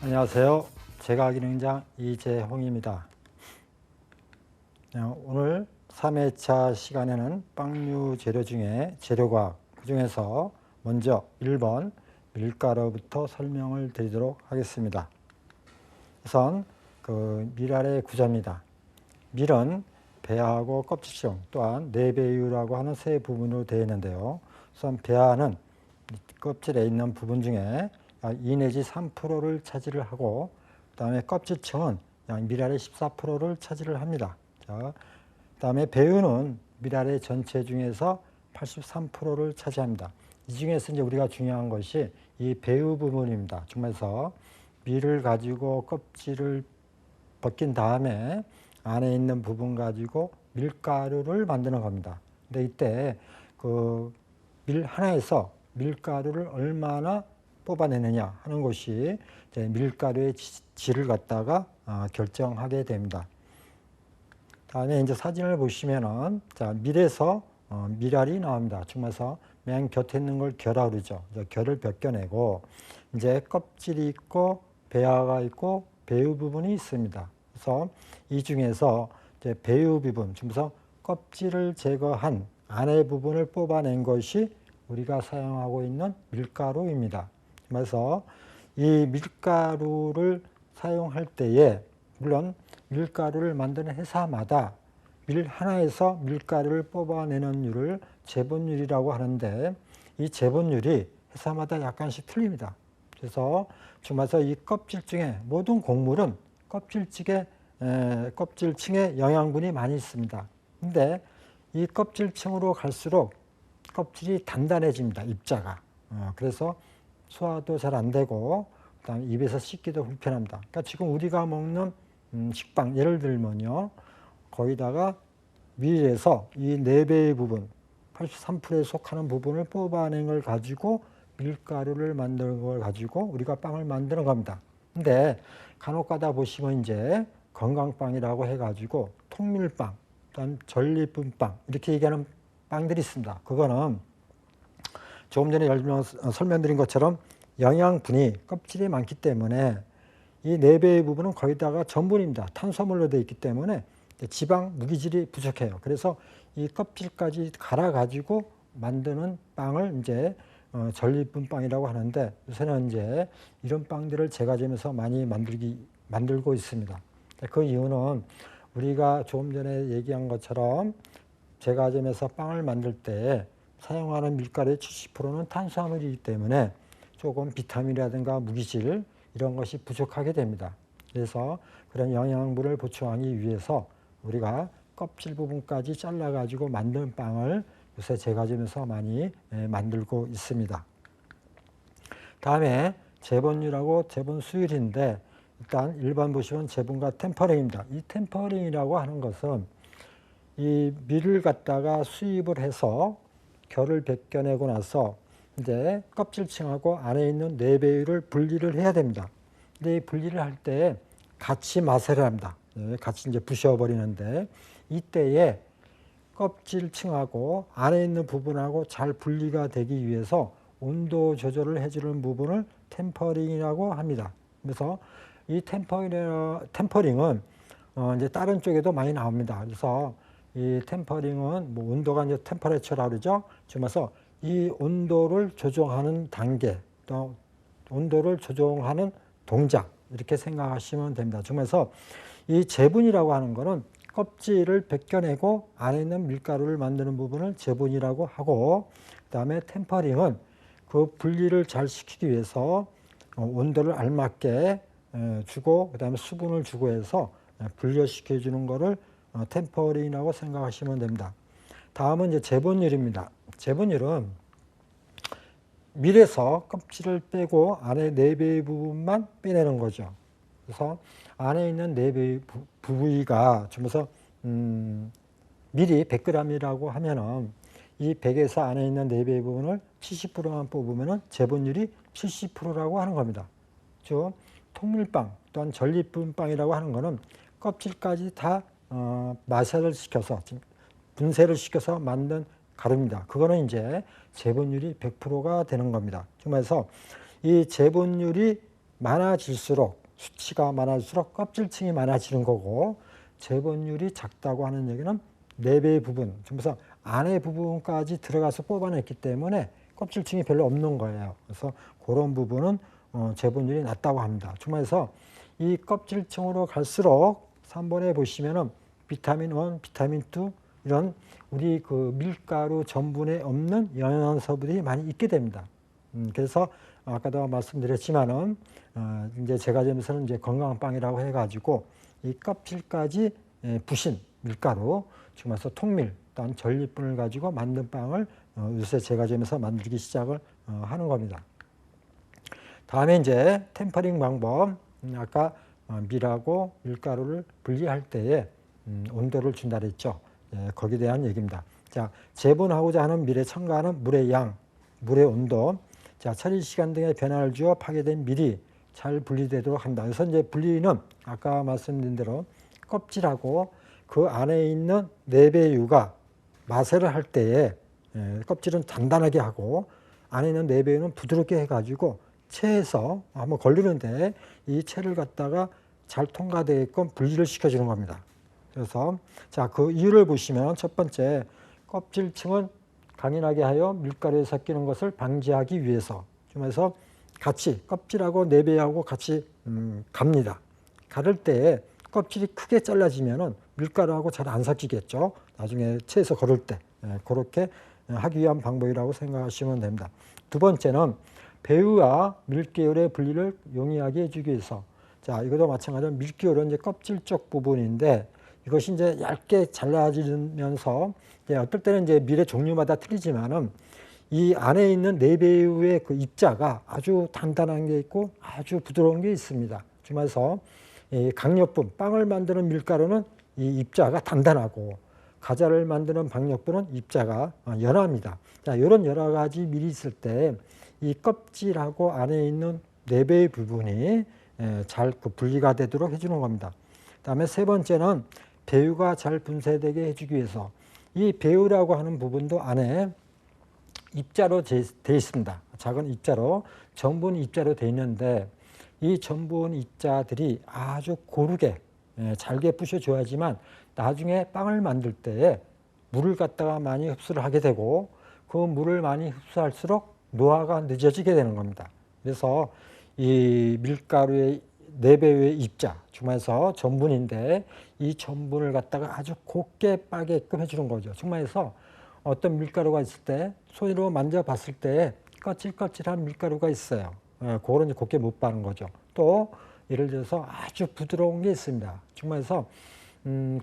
안녕하세요. 제과기능장 이재홍입니다. 오늘 3회차 시간에는 빵류 재료 중에 재료과학, 그 중에서 먼저 1번 밀가루부터 설명을 드리도록 하겠습니다. 우선 밀알의 구조입니다. 밀은 배하고 껍질층 또한 내배유라고 하는 세 부분으로 되어 있는데요. 우선 배하는 껍질에 있는 부분 중에 약 2 내지 3%를 차지를 하고, 그 다음에 껍질층은 약 밀알의 14%를 차지를 합니다. 자, 그 다음에 배유는 밀알의 전체 중에서 83%를 차지합니다. 이 중에서 이제 우리가 중요한 것이 이 배유 부분입니다. 중에서 밀을 가지고 껍질을 벗긴 다음에 안에 있는 부분 가지고 밀가루를 만드는 겁니다. 근데 이때 밀 하나에서 밀가루를 얼마나 뽑아내느냐 하는 것이 이제 밀가루의 질을 갖다가 결정하게 됩니다. 다음에 이제 사진을 보시면은, 자, 밀에서 밀알이 나옵니다. 중에서 맨 곁에 있는 걸 결하고 그러죠. 결을 벗겨내고 이제 껍질이 있고 배아가 있고 배유 부분이 있습니다. 그래서 이 중에서 이제 배유 부분, 중에서 껍질을 제거한 안의 부분을 뽑아낸 것이 우리가 사용하고 있는 밀가루입니다. 그래서 이 밀가루를 사용할 때에, 물론 밀가루를 만드는 회사마다 밀 하나에서 밀가루를 뽑아내는 율을 재분율이라고 하는데, 이 재분율이 회사마다 약간씩 틀립니다. 그래서 주마서 이 껍질층에, 모든 곡물은 껍질층에 영양분이 많이 있습니다. 근데 이 껍질층으로 갈수록 껍질이 단단해집니다. 입자가. 그래서 소화도 잘 안 되고, 그다음에 입에서 씹기도 불편합니다. 그러니까 지금 우리가 먹는 식빵, 예를 들면요, 거기다가 밀에서 이 4배의 부분, 83%에 속하는 부분을 뽑아낸 걸 가지고 밀가루를 만드는 걸 가지고 우리가 빵을 만드는 겁니다. 근데 간혹 가다 보시면 이제 건강빵이라고 해가지고 통밀빵, 그다음 전리품빵 이렇게 얘기하는 빵들이 있습니다. 그거는 조금 전에 설명드린 것처럼 영양분이 껍질이 많기 때문에 이 4배의 부분은 거의다가 전분입니다. 탄수화물로 되어 있기 때문에 지방, 무기질이 부족해요. 그래서 이 껍질까지 갈아가지고 만드는 빵을 이제 전리품빵이라고 하는데, 요새는 이제 이런 빵들을 제과점에서 많이 만들고 있습니다. 그 이유는 우리가 조금 전에 얘기한 것처럼 제과점에서 빵을 만들 때 사용하는 밀가루의 70%는 탄수화물이기 때문에 조금 비타민이라든가 무기질 이런 것이 부족하게 됩니다. 그래서 그런 영양분을 보충하기 위해서 우리가 껍질 부분까지 잘라가지고 만든 빵을 요새 제과점에서 많이 만들고 있습니다. 다음에 재분율하고 재분 수율인데, 일단 1번 보시면 재분과 템퍼링입니다. 이 템퍼링이라고 하는 것은 이 밀을 갖다가 수입을 해서 결을 벗겨내고 나서 이제 껍질층하고 안에 있는 내배유를 분리를 해야 됩니다. 근데 이 분리를 할 때 같이 마세를 합니다. 같이 이제 부셔버리는데, 이때에 껍질층하고 안에 있는 부분하고 잘 분리가 되기 위해서 온도 조절을 해주는 부분을 템퍼링이라고 합니다. 그래서 이 템퍼링은 이제 다른 쪽에도 많이 나옵니다. 그래서 이 템퍼링은 뭐 온도가 이제 템퍼레처라고 그러죠. 그래서 이 온도를 조정하는 단계, 또 온도를 조정하는 동작, 이렇게 생각하시면 됩니다. 그래서 이 재분이라고 하는 거는 껍질을 벗겨내고 안에 있는 밀가루를 만드는 부분을 재분이라고 하고, 그 다음에 템퍼링은 그 분리를 잘 시키기 위해서 온도를 알맞게 주고, 그 다음에 수분을 주고 해서 분리시켜 주는 거를 템퍼링이라고 생각하시면 됩니다. 다음은 이제 재분율입니다. 재분율은 밀에서 껍질을 빼고 안에 4배의 부분만 빼내는 거죠. 그래서 안에 있는 4배의 부위가 주면서 밀이 100g이라고 하면은 이 100에서 안에 있는 4배의 부분을 70%만 뽑으면은 재분율이 70%라고 하는 겁니다. 즉 통밀빵 또한 전리품빵이라고 하는 거는 껍질까지 다 마찰을 시켜서, 분쇄를 시켜서 만든 가루입니다. 그거는 이제 재분율이 100%가 되는 겁니다. 그래서 이 재분율이 많아질수록 수치가 많아질수록 껍질층이 많아지는 거고 재본율이 작다고 하는 얘기는 내배 부분, 그래서 안에 부분까지 들어가서 뽑아냈기 때문에 껍질층이 별로 없는 거예요. 그래서 그런 부분은 재본율이 낮다고 합니다. 중에서 이 껍질층으로 갈수록 3번에 보시면은 비타민 1, 비타민 2 이런 우리 그 밀가루 전분에 없는 영양소들이 많이 있게 됩니다. 그래서 아까도 말씀드렸지만은 이제 제과점에서는 이제 건강빵이라고 해가지고 이 껍질까지 부신 밀가루, 지금 와서 통밀, 또한 전리분을 가지고 만든 빵을 요새 제과점에서 만들기 시작을 하는 겁니다. 다음에 이제 템퍼링 방법, 아까 밀하고 밀가루를 분리할 때에 온도를 준다 그랬죠. 거기에 대한 얘기입니다. 자, 재분하고자 하는 밀에 첨가하는 물의 양, 물의 온도, 자, 처리 시간 등의 변화를 주어 파괴된 밀이 잘 분리되도록 한다. 그래서 이제 분리는 아까 말씀드린 대로 껍질하고 그 안에 있는 내배유가 마세를 할 때에 껍질은 단단하게 하고 안에 있는 내배유는 부드럽게 해가지고 체에서 한번 걸리는데 이 체를 갖다가 잘 통과되게끔 분리를 시켜주는 겁니다. 그래서 자, 그 이유를 보시면 첫 번째 껍질층은 강인하게 하여 밀가루에 섞이는 것을 방지하기 위해서 그래서 같이 껍질하고 내배하고 같이 갑니다. 가를 때 껍질이 크게 잘라지면은 밀가루하고 잘 안 섞이겠죠. 나중에 체에서 걸을 때 그렇게 하기 위한 방법이라고 생각하시면 됩니다. 두 번째는 배유와 밀계열의 분리를 용이하게 해주기 위해서 자, 이것도 마찬가지로 밀계열은 이제 껍질 쪽 부분인데 이것이 이제 얇게 잘라지면서 이제 어떨 때는 이제 밀의 종류마다 틀리지만은 이 안에 있는 내배유의 그 입자가 아주 단단한 게 있고 아주 부드러운 게 있습니다. 그래서 이 강력분, 빵을 만드는 밀가루는 이 입자가 단단하고 과자를 만드는 박력분은 입자가 연합니다. 자, 이런 여러 가지 밀이 있을 때 이 껍질하고 안에 있는 내배 부분이 잘 분리가 되도록 해주는 겁니다. 다음에 세 번째는 배유가 잘 분쇄되게 해주기 위해서 이 배유라고 하는 부분도 안에 입자로 되어 있습니다. 작은 입자로, 전분 입자로 되어 있는데 이 전분 입자들이 아주 고르게 잘게 부셔줘야지만 나중에 빵을 만들 때에 물을 갖다가 많이 흡수를 하게 되고 그 물을 많이 흡수할수록 노화가 늦어지게 되는 겁니다. 그래서 이 밀가루의 내배유의 입자, 중에서 전분인데 이 전분을 갖다가 아주 곱게 빨게끔 해주는 거죠. 중에서 어떤 밀가루가 있을 때 손으로 만져봤을 때 거칠거칠한 밀가루가 있어요. 그거는 이제 곱게 못 바른 거죠. 또 예를 들어서 아주 부드러운 게 있습니다. 중에서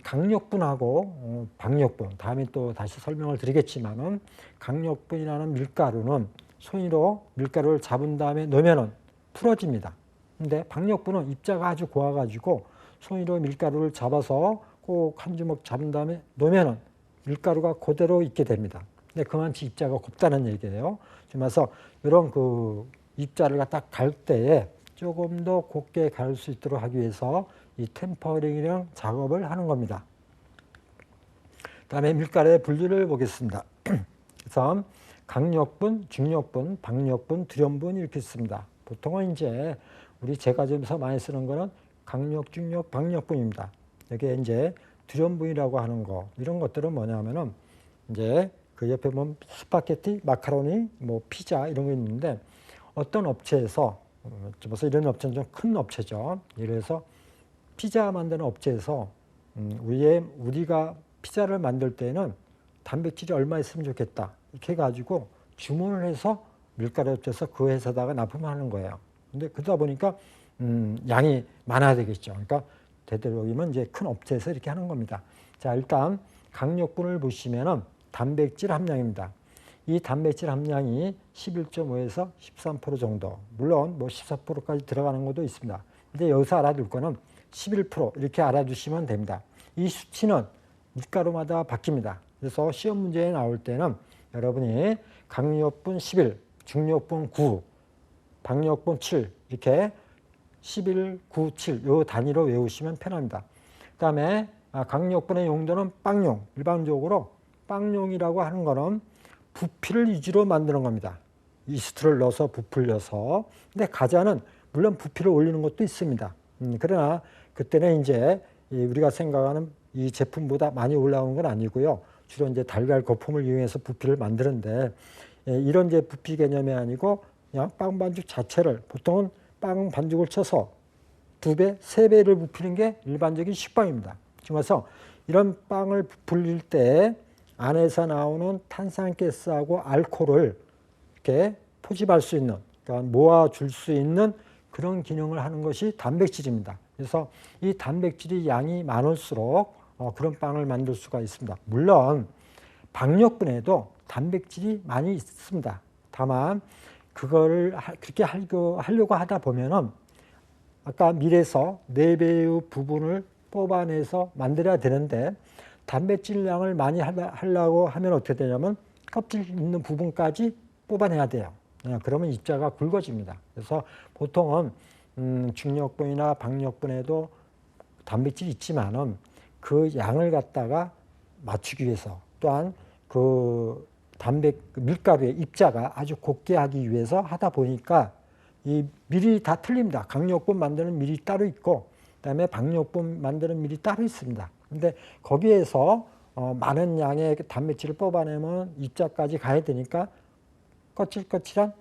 강력분하고 박력분, 다음에 또 다시 설명을 드리겠지만은 강력분이라는 밀가루는 손으로 밀가루를 잡은 다음에 넣으면은 풀어집니다. 근데 박력분은 입자가 아주 고와가지고 손으로 밀가루를 잡아서 꼭 한 주먹 잡은 다음에 넣으면은 밀가루가 그대로 있게 됩니다. 근데 그만치 입자가 곱다는 얘기예요. 그래서 이런 그 입자를 갖다 갈 때에 조금 더 곱게 갈 수 있도록 하기 위해서 이 템퍼링이라는 작업을 하는 겁니다. 다음에 밀가루의 분류를 보겠습니다. 그래서 강력분, 중력분, 박력분, 두련분 이렇게 있습니다. 보통은 이제 우리 제과점에서 많이 쓰는 거는 강력, 중력, 박력분입니다. 여기에 이제 두련분이라고 하는 거 이런 것들은 뭐냐면은 이제 그 옆에 보면 스파게티, 마카로니, 뭐 피자 이런 거 있는데 어떤 업체에서 벌써 이런 업체는 좀 큰 업체죠. 예를 들어서 피자 만드는 업체에서 우리가 피자를 만들 때는 단백질이 얼마 있으면 좋겠다 이렇게 해가지고 주문을 해서 밀가루 업체에서 그 회사다가 납품하는 거예요. 근데 그러다 보니까 양이 많아야 되겠죠. 그러니까 되도록이면 이제 큰 업체에서 이렇게 하는 겁니다. 자, 일단 강력분을 보시면은 단백질 함량입니다. 이 단백질 함량이 11.5에서 13% 정도. 물론 뭐 14%까지 들어가는 것도 있습니다. 근데 여기서 알아둘 거는 11% 이렇게 알아두시면 됩니다. 이 수치는 밀가루마다 바뀝니다. 그래서 시험 문제에 나올 때는 여러분이 강력분 11, 중력분 9, 박력분 7 이렇게 11, 9, 7 요 단위로 외우시면 편합니다. 그 다음에 강력분의 용도는 빵용, 일반적으로 빵용이라고 하는 거는 부피를 위주로 만드는 겁니다. 이스트를 넣어서 부풀려서. 근데 과자는 물론 부피를 올리는 것도 있습니다. 그러나 그때는 이제 우리가 생각하는 이 제품보다 많이 올라오는 건 아니고요. 주로 이제 달걀 거품을 이용해서 부피를 만드는데 이런 이제 부피 개념이 아니고 그냥 빵 반죽 자체를 보통은 빵 반죽을 쳐서 2배, 3배를 부피는 게 일반적인 식빵입니다. 그래서 이런 빵을 불릴 때 안에서 나오는 탄산가스하고 알코올을 이렇게 포집할 수 있는, 그러니까 모아줄 수 있는 그런 기능을 하는 것이 단백질입니다. 그래서 이 단백질이 양이 많을수록 그런 빵을 만들 수가 있습니다. 물론 박력분에도 단백질이 많이 있습니다. 다만 그거를 그렇게 하려고 하다 보면은 아까 밀에서 4배의 부분을 뽑아내서 만들어야 되는데 단백질 양을 많이 하려고 하면 어떻게 되냐면 껍질 있는 부분까지 뽑아내야 돼요. 그러면 입자가 굵어집니다. 그래서 보통은 중력분이나 박력분에도 단백질이 있지만은 그 양을 갖다가 맞추기 위해서 또한 그 밀가루의 입자가 아주 곱게 하기 위해서 하다 보니까 이 밀이 다 틀립니다. 강력분 만드는 밀이 따로 있고 그다음에 박력분 만드는 밀이 따로 있습니다. 근데 거기에서 많은 양의 단백질을 뽑아내면 입자까지 가야 되니까 거칠거칠한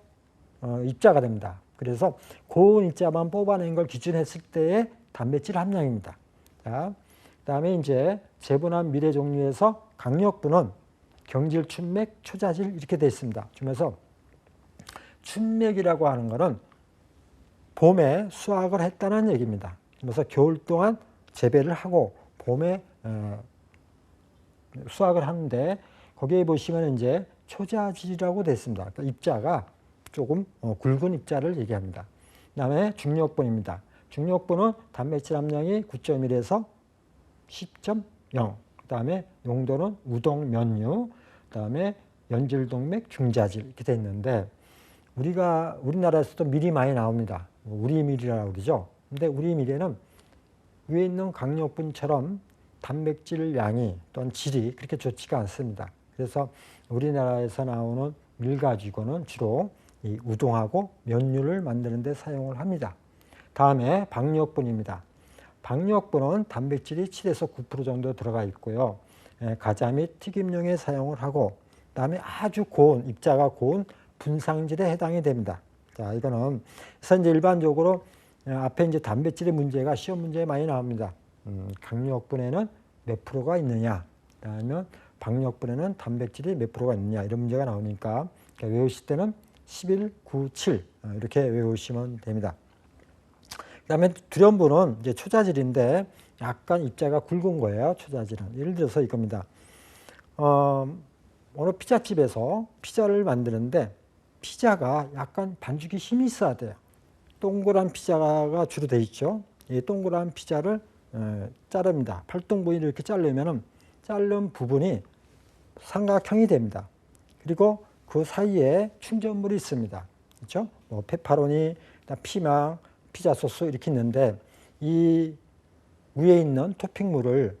입자가 됩니다. 그래서 고운 입자만 뽑아낸 걸 기준했을 때의 단백질 함량입니다. 자, 그다음에 이제 재분한 밀의 종류에서 강력분은 경질, 춘맥, 초자질 이렇게 되어 있습니다. 그래서 춘맥이라고 하는 것은 봄에 수확을 했다는 얘기입니다. 그래서 겨울 동안 재배를 하고 봄에 수확을 하는데 거기에 보시면 이제 초자질이라고 되어 있습니다. 그러니까 입자가 조금 굵은 입자를 얘기합니다. 그다음에 중력분입니다. 중력분은 단백질 함량이 9.1에서 10.0. 그다음에 용도는 우동, 면류, 그다음에 연질동맥, 중자질 이렇게 돼 있는데 우리나라에서도 밀이 많이 나옵니다. 우리밀이라고 그러죠. 근데 우리밀에는 위에 있는 강력분처럼 단백질 양이 또는 질이 그렇게 좋지가 않습니다. 그래서 우리나라에서 나오는 밀 가지고는 주로 이 우동하고 면류를 만드는 데 사용을 합니다. 다음에 박력분입니다. 박력분은 단백질이 7에서 9% 정도 들어가 있고요. 가자 및 튀김용에 사용을 하고 그다음에 아주 고운 입자가 고운 분상질에 해당이 됩니다. 자, 이거는 그래서 이제 일반적으로 앞에 이제 단백질의 문제가 시험 문제에 많이 나옵니다. 강력분에는 몇 프로가 있느냐, 그다음에 박력분에는 단백질이 몇 프로가 있느냐 이런 문제가 나오니까 외우실 때는 11, 9, 7 이렇게 외우시면 됩니다. 그다음에 두련분은 이제 초자질인데 약간 입자가 굵은 거예요. 초자질은 예를 들어서 이겁니다. 어느 피자집에서 피자를 만드는데 피자가 약간 반죽이 힘이 있어야 돼요. 동그란 피자가 주로 돼 있죠. 이 동그란 피자를 자릅니다. 팔등분을 이렇게 자르면은 자른 부분이 삼각형이 됩니다. 그리고 그 사이에 충전물이 있습니다. 그렇죠? 뭐 페퍼로니, 피망, 피자 소스 이렇게 있는데 이 위에 있는 토핑물을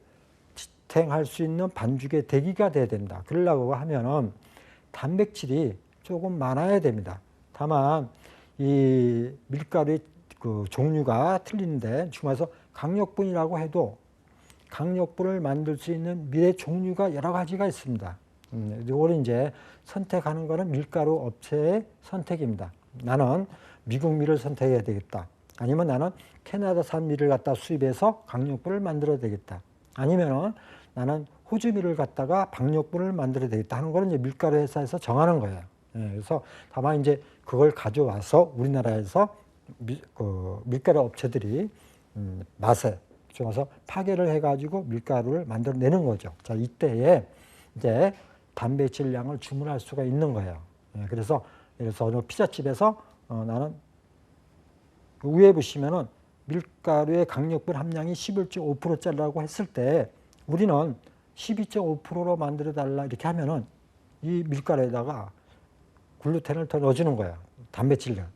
지탱할 수 있는 반죽의 대기가 돼야 된다. 그러려고 하면은 단백질이 조금 많아야 됩니다. 다만 이 밀가루의 그 종류가 틀린데 중에서 강력분이라고 해도 강력분을 만들 수 있는 밀의 종류가 여러 가지가 있습니다. 이걸 이제 선택하는 것은 밀가루 업체의 선택입니다. 나는 미국 밀을 선택해야 되겠다. 아니면 나는 캐나다산 밀을 갖다 수입해서 강력분을 만들어야 되겠다. 아니면 나는 호주 밀을 갖다가 박력분을 만들어야 되겠다 하는 거는 이제 밀가루 회사에서 정하는 거예요. 그래서 다만 이제 그걸 가져와서 우리나라에서 밀가루 업체들이 맛에 좋아서 파괴를 해가지고 밀가루를 만들어내는 거죠. 자, 이때에 이제 단백질 양을 주문할 수가 있는 거예요. 그래서 어느 피자집에서 나는 위에 보시면은 밀가루의 강력분 함량이 11.5%짜리라고 했을 때 우리는 12.5%로 만들어 달라 이렇게 하면은 이 밀가루에다가 글루텐을 더 넣어주는 거예요. 단백질을.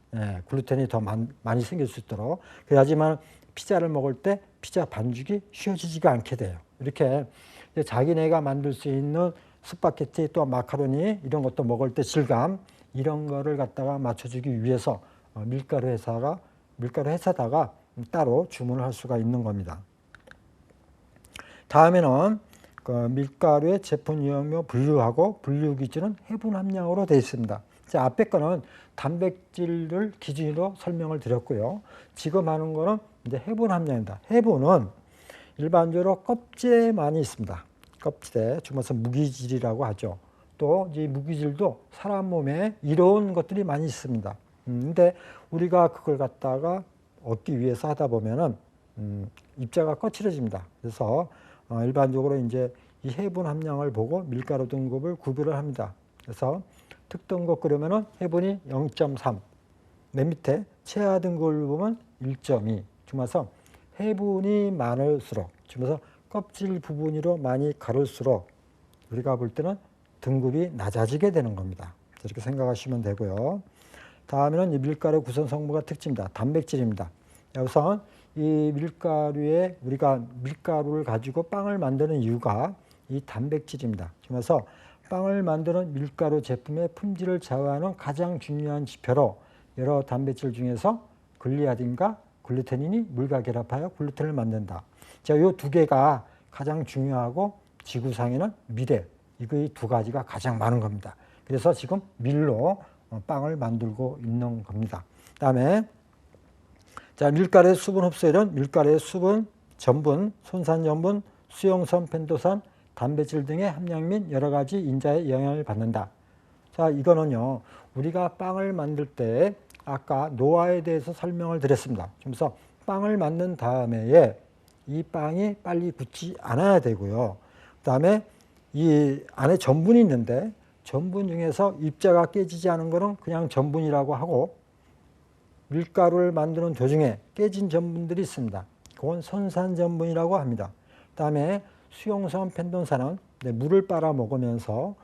글루텐이 더 많이 생길 수 있도록. 그래야지만 피자를 먹을 때 피자 반죽이 휘어지지가 않게 돼요. 이렇게 자기네가 만들 수 있는 스파게티 또 마카로니 이런 것도 먹을 때 질감 이런 거를 갖다가 맞춰주기 위해서 밀가루 회사가 밀가루 회사다가 따로 주문을 할 수가 있는 겁니다. 다음에는 그 밀가루의 제품 유형표 분류하고 분류 기준은 해분 함량으로 되어 있습니다. 자, 앞에 거는 단백질을 기준으로 설명을 드렸고요. 지금 하는 거는 이제 해분 함량입니다. 해분은 일반적으로 껍질에 많이 있습니다. 껍질에 주면서 무기질이라고 하죠. 또 이 무기질도 사람 몸에 이로운 것들이 많이 있습니다. 근데 우리가 그걸 갖다가 얻기 위해서 하다 보면은 입자가 거칠어집니다. 그래서 일반적으로 이제 이 해분 함량을 보고 밀가루 등급을 구별을 합니다. 그래서 특등급 그러면은 해분이 0.3, 맨 밑에 최하 등급을 보면 1.2. 주면서 해분이 많을수록, 주면서 껍질 부분으로 많이 가를수록 우리가 볼 때는 등급이 낮아지게 되는 겁니다. 이렇게 생각하시면 되고요. 다음에는 이 밀가루 구성 성분과 특징입니다. 단백질입니다. 우선 이 밀가루에 우리가 밀가루를 가지고 빵을 만드는 이유가 이 단백질입니다. 그래서 빵을 만드는 밀가루 제품의 품질을 좌우하는 가장 중요한 지표로 여러 단백질 중에서 글리아딘과 글루테닌이 물과 결합하여 글루텐을 만든다. 자, 이 두 개가 가장 중요하고 지구상에는 밀에 이 두 가지가 가장 많은 겁니다. 그래서 지금 밀로 빵을 만들고 있는 겁니다. 그다음에 자, 밀가루의 수분 흡수율은 밀가루의 수분, 전분, 손산전분, 수용성 펜토산, 단백질 등의 함량 및 여러 가지 인자의 영향을 받는다. 자, 이거는요, 우리가 빵을 만들 때 아까 노화에 대해서 설명을 드렸습니다. 그래서 빵을 만든 다음에 이 빵이 빨리 굳지 않아야 되고요. 그 다음에 이 안에 전분이 있는데 전분 중에서 입자가 깨지지 않은 거는 그냥 전분이라고 하고, 밀가루를 만드는 도중에 깨진 전분들이 있습니다. 그건 손산전분이라고 합니다. 그 다음에 수용성 펜톤산은 물을 빨아 먹으면서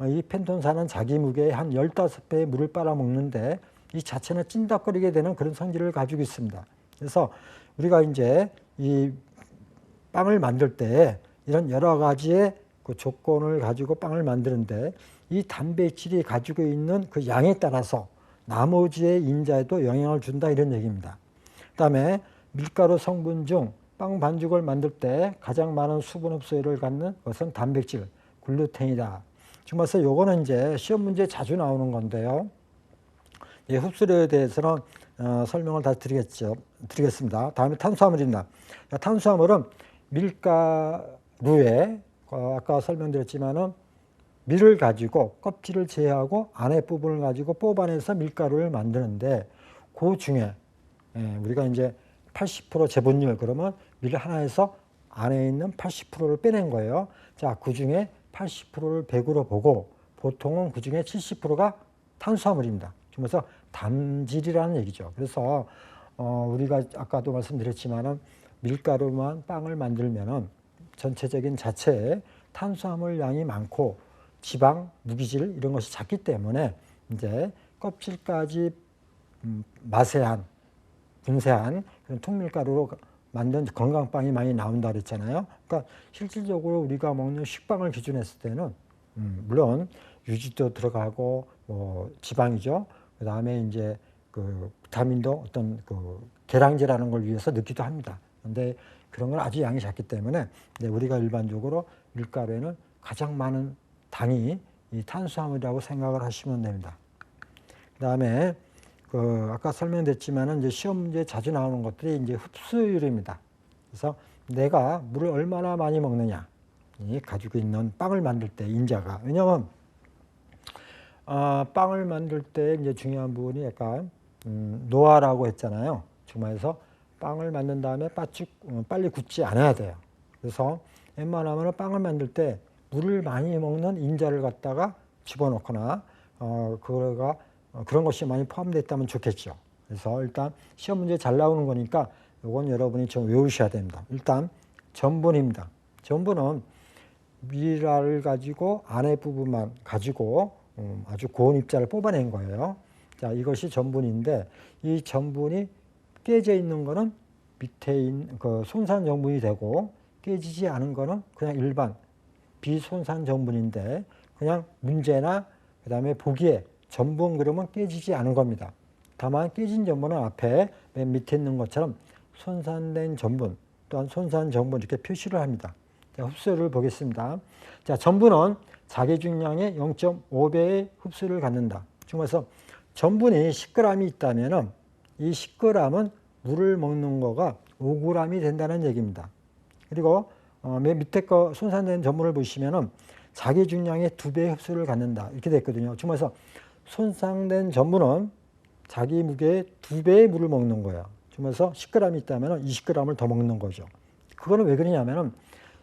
이 펜톤산은 자기 무게의 한 15배의 물을 빨아 먹는데 이 자체는 찐덕거리게 되는 그런 성질을 가지고 있습니다. 그래서 우리가 이제 이 빵을 만들 때 이런 여러 가지의 그 조건을 가지고 빵을 만드는데 이 단백질이 가지고 있는 그 양에 따라서 나머지의 인자에도 영향을 준다, 이런 얘기입니다. 그 다음에 밀가루 성분 중 빵 반죽을 만들 때 가장 많은 수분 흡수율을 갖는 것은 단백질, 글루텐이다. 주면서 요거는 이제 시험 문제에 자주 나오는 건데요. 흡수율에 대해서는 설명을 다시 드리겠습니다. 다음에 탄수화물입니다. 탄수화물은 밀가루에 아까 설명드렸지만은 밀을 가지고 껍질을 제외하고 안에 부분을 가지고 뽑아내서 밀가루를 만드는데, 그 중에 우리가 이제 80% 재분율, 그러면 밀 하나에서 안에 있는 80%를 빼낸 거예요. 자, 그 중에 80%를 100으로 보고 보통은 그 중에 70%가 탄수화물입니다. 그래서 단질이라는 얘기죠. 그래서 우리가 아까도 말씀드렸지만은 밀가루만 빵을 만들면은 전체적인 자체에 탄수화물 양이 많고 지방, 무기질 이런 것이 작기 때문에 이제 껍질까지 마세한, 분쇄한 그런 통밀가루로 만든 건강빵이 많이 나온다 그랬잖아요. 그러니까 실질적으로 우리가 먹는 식빵을 기준했을 때는 물론 유지도 들어가고 뭐 지방이죠. 그 다음에 이제 그 비타민도 어떤 그 계량제라는 걸 위해서 넣기도 합니다. 그런데 그런 건 아주 양이 작기 때문에 우리가 일반적으로 밀가루에는 가장 많은 당이 이 탄수화물이라고 생각을 하시면 됩니다. 그 다음에 그 아까 설명드렸지만은 이제 시험 문제에 자주 나오는 것들이 이제 흡수율입니다. 그래서 내가 물을 얼마나 많이 먹느냐, 이 가지고 있는 빵을 만들 때 인자가, 왜냐하면 빵을 만들 때 이제 중요한 부분이 약간 노화라고 했잖아요. 주마에서 빵을 만든 다음에 빨리 굳지 않아야 돼요. 그래서 웬만하면 빵을 만들 때 물을 많이 먹는 인자를 갖다가 집어넣거나 그런 것이 많이 포함되어 있다면 좋겠죠. 그래서 일단 시험 문제 잘 나오는 거니까 이건 여러분이 좀 외우셔야 됩니다. 일단 전분입니다. 전분은 밀알을 가지고 안에 부분만 가지고 아주 고운 입자를 뽑아낸 거예요. 자, 이것이 전분인데 이 전분이 깨져 있는 거는 밑에 있는 그 손산 전분이 되고, 깨지지 않은 거는 그냥 일반 비손산 전분인데 그냥 문제나 그다음에 보기에 전분 그러면 깨지지 않은 겁니다. 다만 깨진 전분은 앞에 맨 밑에 있는 것처럼 손상된 전분 또한 손상 전분 이렇게 표시를 합니다. 자, 흡수율을 보겠습니다. 자, 전분은 자기 중량의 0.5배의 흡수를 갖는다. 중에서 전분이 10g이 있다면 이 10g은 물을 먹는 거가 5g이 된다는 얘기입니다. 그리고 맨 밑에 거 손상된 전분을 보시면은 자기 중량의 2배의 흡수를 갖는다. 이렇게 됐거든요. 중에서 손상된 전분은 자기 무게의 2배의 물을 먹는 거예요. 중에서 10g이 있다면 20g을 더 먹는 거죠. 그거는 왜 그러냐면은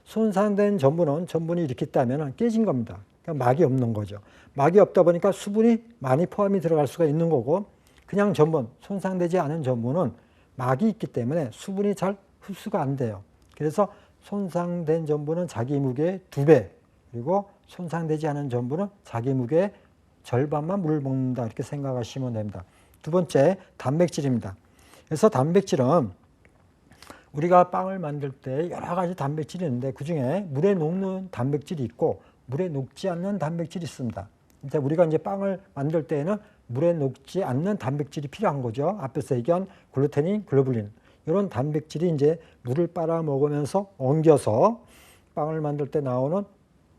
손상된 전분이 이렇게 있다면 깨진 겁니다. 그러니까 막이 없는 거죠. 막이 없다 보니까 수분이 많이 포함이 들어갈 수가 있는 거고, 그냥 전분, 손상되지 않은 전분은 막이 있기 때문에 수분이 잘 흡수가 안 돼요. 그래서 손상된 전분은 자기 무게의 2배, 그리고 손상되지 않은 전분은 자기 무게의 절반만 물을 먹는다. 이렇게 생각하시면 됩니다. 두 번째, 단백질입니다. 그래서 단백질은 우리가 빵을 만들 때 여러 가지 단백질이 있는데 그중에 물에 녹는 단백질이 있고 물에 녹지 않는 단백질이 있습니다. 이제 우리가 이제 빵을 만들 때에는 물에 녹지 않는 단백질이 필요한 거죠. 앞에서 얘기한 글루테닌, 글로불린 이런 단백질이 이제 물을 빨아 먹으면서 엉겨서 빵을 만들 때 나오는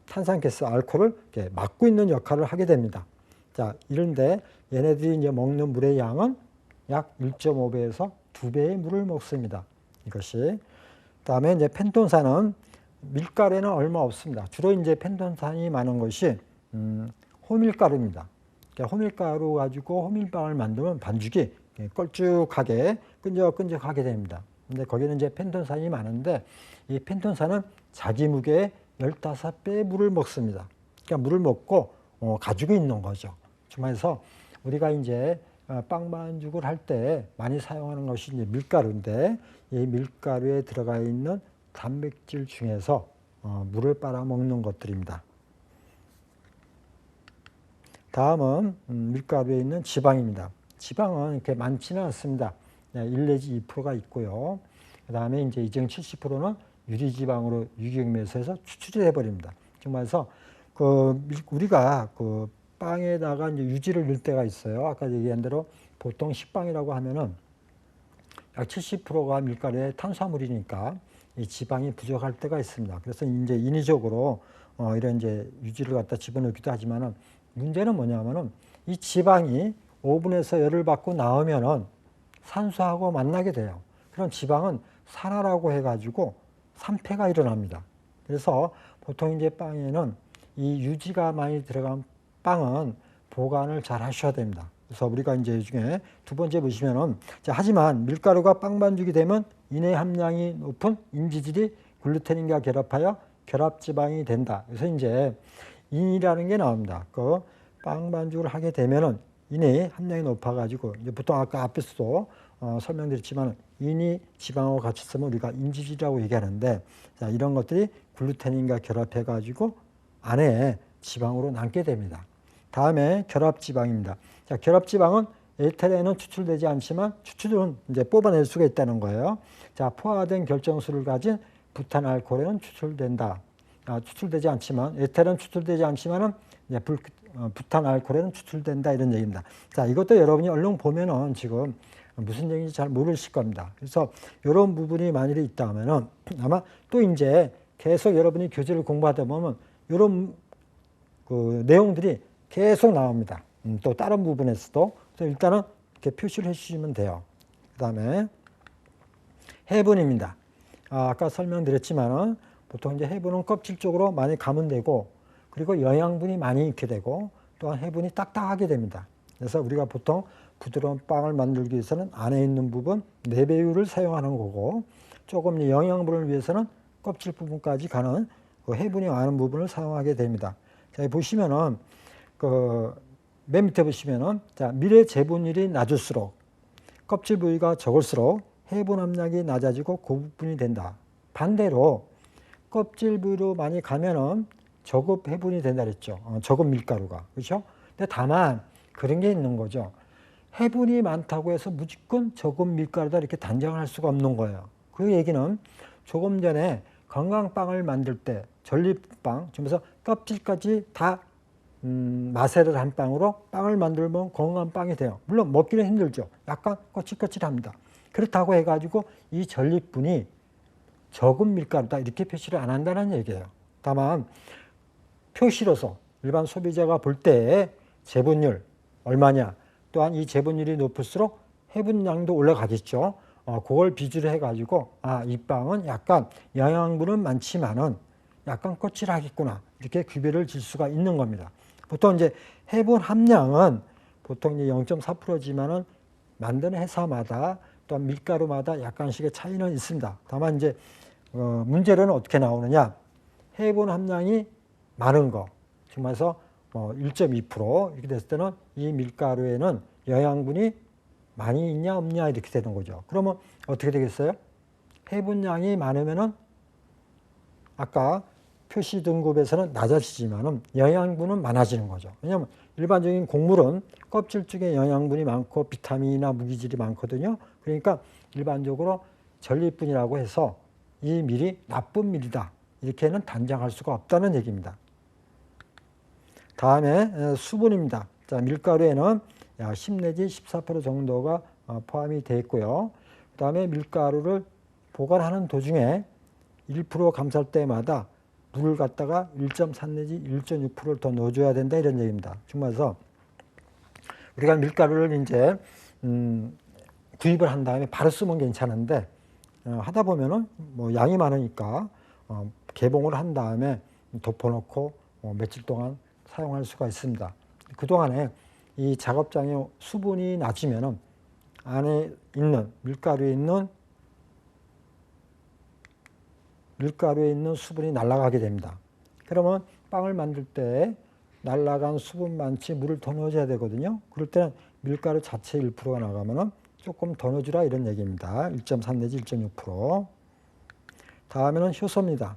탄산가스, 알코올을 이렇게 막고 있는 역할을 하게 됩니다. 자, 이런데 얘네들이 이제 먹는 물의 양은 약 1.5배에서 2배의 물을 먹습니다. 이것이. 그다음에 이제 펜톤산은 밀가루에는 얼마 없습니다. 주로 이제 펜톤산이 많은 것이 호밀가루입니다. 그러니까 호밀가루 가지고 호밀빵을 만들면 반죽이 걸쭉하게 끈적끈적하게 됩니다. 근데 거기는 이제 펜톤산이 많은데 이 펜톤산은 자기 무게의 15배의 물을 먹습니다. 그러니까 물을 먹고 가지고 있는 거죠. 그래서 우리가 이제 빵 반죽을 할 때 많이 사용하는 것이 이제 밀가루인데 이 밀가루에 들어가 있는 단백질 중에서 물을 빨아먹는 것들입니다. 다음은 밀가루에 있는 지방입니다. 지방은 이렇게 많지는 않습니다. 1 내지 2%가 있고요. 그 다음에 이제 이정 70%는 유리지방으로 유기육면에서 추출이 돼버립니다. 그래서 우리가 그 빵에다가 이제 유지를 넣을 때가 있어요. 아까 얘기한 대로 보통 식빵이라고 하면은 약 70%가 밀가루의 탄수화물이니까 이 지방이 부족할 때가 있습니다. 그래서 이제 인위적으로 이런 이제 유지를 갖다 집어넣기도 하지만은 문제는 뭐냐면은 이 지방이 오븐에서 열을 받고 나오면은 산소하고 만나게 돼요. 그런 지방은 산화라고 해가지고 산패가 일어납니다. 그래서 보통 이제 빵에는 이 유지가 많이 들어간 빵은 보관을 잘 하셔야 됩니다. 그래서 우리가 이제 중에 두 번째 보시면은, 자, 하지만 밀가루가 빵 반죽이 되면 인해 함량이 높은 인지질이 글루테닌과 결합하여 결합지방이 된다. 그래서 이제 인이라는 게 나옵니다. 그 빵 반죽을 하게 되면은 인의 함량이 높아가지고 이제 보통 아까 앞에서도 설명드렸지만 인이 지방하고 같이 쓰면 우리가 인지질이라고 얘기하는데, 자, 이런 것들이 글루테닌과 결합해가지고 안에 지방으로 남게 됩니다. 다음에 결합지방입니다. 자, 결합지방은 에스테르에는 추출되지 않지만 추출은 이제 뽑아낼 수가 있다는 거예요. 자, 포화된 결정수를 가진 부탄알코올에는 추출된다. 추출되지 않지만 에스테르는 추출되지 않지만은 이제 부탄알코올에는 추출된다, 이런 얘기입니다. 자, 이것도 여러분이 얼른 보면은 지금 무슨 얘기인지 잘 모르실 겁니다. 그래서 이런 부분이 만일에 있다면은 아마 또 이제 계속 여러분이 교재를 공부하다 보면 이런 그 내용들이 계속 나옵니다. 또 다른 부분에서도. 그래서 일단은 이렇게 표시를 해주시면 돼요. 그 다음에 해분입니다. 아까 설명드렸지만은 보통 이제 해분은 껍질 쪽으로 많이 가면 되고, 그리고 영양분이 많이 있게 되고, 또한 해분이 딱딱하게 됩니다. 그래서 우리가 보통 부드러운 빵을 만들기 위해서는 안에 있는 부분 4배율을 사용하는 거고, 조금 영양분을 위해서는 껍질 부분까지 가는 그 해분이 많은 부분을 사용하게 됩니다. 자, 보시면은 맨 밑에 보시면은, 자, 밀의 재분율이 낮을수록 껍질 부위가 적을수록 해분 함량이 낮아지고 고분이 된다. 반대로 껍질 부위로 많이 가면은 저급 해분이 된다 그랬죠. 저급 밀가루가. 그렇죠? 근데 다만 그런 게 있는 거죠. 해분이 많다고 해서 무조건 저급 밀가루다 이렇게 단정할 수가 없는 거예요. 그 얘기는 조금 전에 건강빵을 만들 때 전립빵, 그래서 껍질까지 다 마세를 한 빵으로 빵을 만들면 건강한 빵이 돼요. 물론 먹기는 힘들죠. 약간 거칠거칠합니다. 그렇다고 해가지고 이 전립분이 적은 밀가루다 이렇게 표시를 안 한다는 얘기예요. 다만 표시로서 일반 소비자가 볼 때 재분율 얼마냐, 또한 이 재분율이 높을수록 해분량도 올라가겠죠. 그걸 비교를 해가지고 이 빵은 약간 영양분은 많지만은 약간 거칠하겠구나 이렇게 구별을 질 수가 있는 겁니다. 보통 이제 해분 함량은 보통 이제 0.4%지만은 만드는 회사마다 또한 밀가루마다 약간씩의 차이는 있습니다. 다만 이제 문제로는 어떻게 나오느냐? 해분 함량이 많은 거, 지금 말해서 1.2% 이렇게 됐을 때는 이 밀가루에는 영양분이 많이 있냐 없냐 이렇게 되는 거죠. 그러면 어떻게 되겠어요? 해분량이 많으면은 아까 표시 등급에서는 낮아지지만은 영양분은 많아지는 거죠. 왜냐하면 일반적인 곡물은 껍질 쪽에 영양분이 많고 비타민이나 무기질이 많거든요. 그러니까 일반적으로 전립분이라고 해서 이 밀이 나쁜 밀이다 이렇게는 단정할 수가 없다는 얘기입니다. 다음에 수분입니다. 자, 밀가루에는 10 내지 14% 정도가 포함이 되어 있고요. 그 다음에 밀가루를 보관하는 도중에 1% 감쌀 때마다 물을 갖다가 1.3 내지 1.6%를 더 넣어줘야 된다 이런 얘기입니다. 정말서 우리가 밀가루를 이제 구입을 한 다음에 바로 쓰면 괜찮은데 하다 보면은 뭐 양이 많으니까 개봉을 한 다음에 덮어놓고 며칠 동안 사용할 수가 있습니다. 그 동안에 이 작업장의 수분이 낮으면은 안에 있는 밀가루에 있는 수분이 날아가게 됩니다. 그러면 빵을 만들 때 날아간 수분 많지 물을 더 넣어줘야 되거든요. 그럴 때는 밀가루 자체 1%가 나가면은 조금 더 넣어주라 이런 얘기입니다. 1.3 내지 1.6%. 다음에는 효소입니다.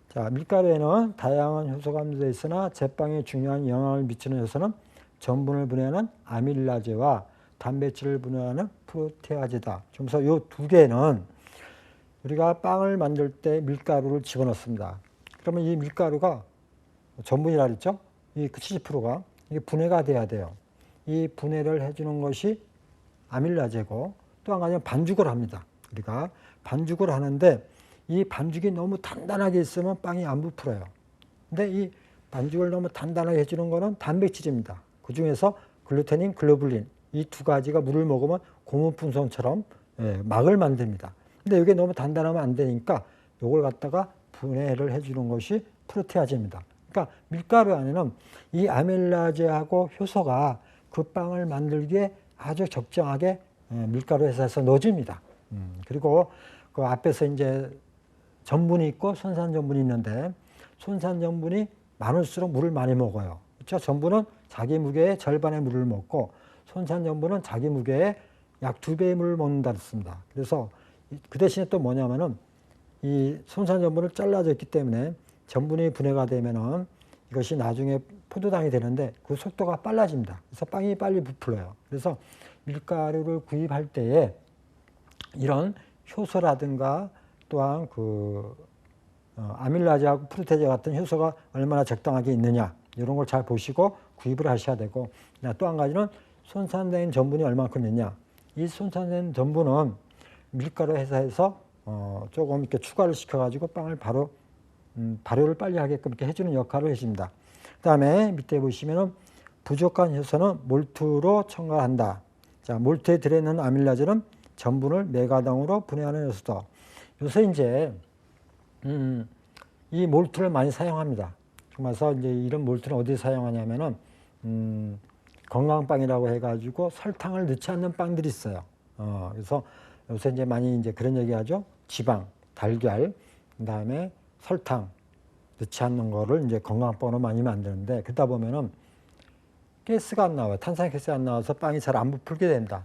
자, 밀가루에는 다양한 효소가 함유되어 있으나 제빵에 중요한 영향을 미치는 효소는 전분을 분해하는 아밀라제와 단백질을 분해하는 프로테아제다. 그래서 이 두 개는 우리가 빵을 만들 때 밀가루를 집어넣습니다. 그러면 이 밀가루가 전분이라 그랬죠? 이 70%가 이게 분해가 돼야 돼요. 이 분해를 해주는 것이 아밀라제고 또 한 가지는 반죽을 합니다. 우리가 반죽을 하는데 이 반죽이 너무 단단하게 있으면 빵이 안 부풀어요. 근데 이 반죽을 너무 단단하게 해주는 거는 단백질입니다. 그 중에서 글루테닌, 글로불린 이 두 가지가 물을 먹으면 고무풍선처럼 막을 만듭니다. 근데 이게 너무 단단하면 안 되니까 이걸 갖다가 분해를 해주는 것이 프로테아제입니다. 그러니까 밀가루 안에는 이 아밀라제하고 효소가 그 빵을 만들기에 아주 적정하게 밀가루 회사에서 넣어줍니다. 그리고 그 앞에서 이제 전분이 있고 손산 전분이 있는데 손산 전분이 많을수록 물을 많이 먹어요. 그렇죠? 전분은 자기 무게의 절반의 물을 먹고 손산 전분은 자기 무게의 약 2배의 물을 먹는다 했습니다. 그래서 그 대신에 또 뭐냐면은 이 손산 전분을 잘라졌기 때문에 전분이 분해가 되면은 이것이 나중에 포도당이 되는데 그 속도가 빨라집니다. 그래서 빵이 빨리 부풀어요. 그래서 밀가루를 구입할 때에 이런 효소라든가 또한 아밀라제하고 프로테아제 같은 효소가 얼마나 적당하게 있느냐 이런 걸 잘 보시고 구입을 하셔야 되고 또 한 가지는 손산된 전분이 얼마큼 있냐. 이 손산된 전분은 밀가루 회사에서 조금 이렇게 추가를 시켜가지고 빵을 바로 발효를 빨리 하게끔 이렇게 해주는 역할을 해줍니다. 그 다음에 밑에 보시면은 부족한 효소는 몰트로 첨가한다. 자, 몰트에 들어있는 아밀라제는 전분을 메가당으로 분해하는 효소다. 요새 이제 이 몰트를 많이 사용합니다. 그래서 이제 이런 몰트는 어디에 사용하냐면은 건강빵이라고 해가지고 설탕을 넣지 않는 빵들이 있어요. 그래서 요새 이제 많이 이제 그런 얘기하죠. 지방, 달걀, 그다음에 설탕 넣지 않는 거를 이제 건강빵으로 많이 만드는데 그러다 보면은 가스가 안 나와요. 탄산가스가 안 나와서 빵이 잘 안 부풀게 된다.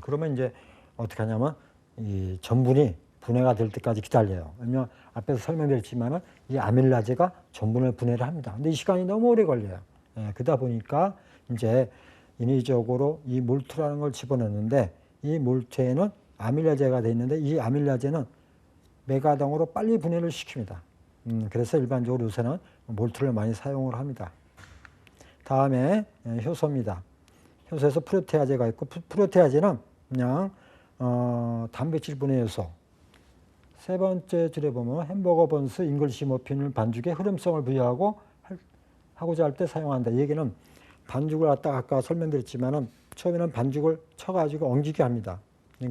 그러면 이제 어떻게 하냐면 이 전분이 분해가 될 때까지 기다려요. 왜냐면 앞에서 설명드렸지만은 이 아밀라제가 전분을 분해를 합니다. 근데 이 시간이 너무 오래 걸려요. 그러다 보니까 이제 인위적으로 이 몰트라는 걸 집어넣는데 이 몰트에는 아밀라제가 되어 있는데 이 아밀라제는 메가당으로 빨리 분해를 시킵니다. 그래서 일반적으로 요새는 몰트를 많이 사용을 합니다. 다음에 효소입니다. 효소에서 프로테아제가 있고, 프로테아제는 그냥 단백질 분해 요소. 세 번째 줄에 보면 햄버거 번스, 잉글리시 머핀을 반죽에 흐름성을 하고자 할 때 사용한다. 이 얘기는 반죽을 갖다가 아까 설명드렸지만은 처음에는 반죽을 쳐가지고 엉기게 합니다.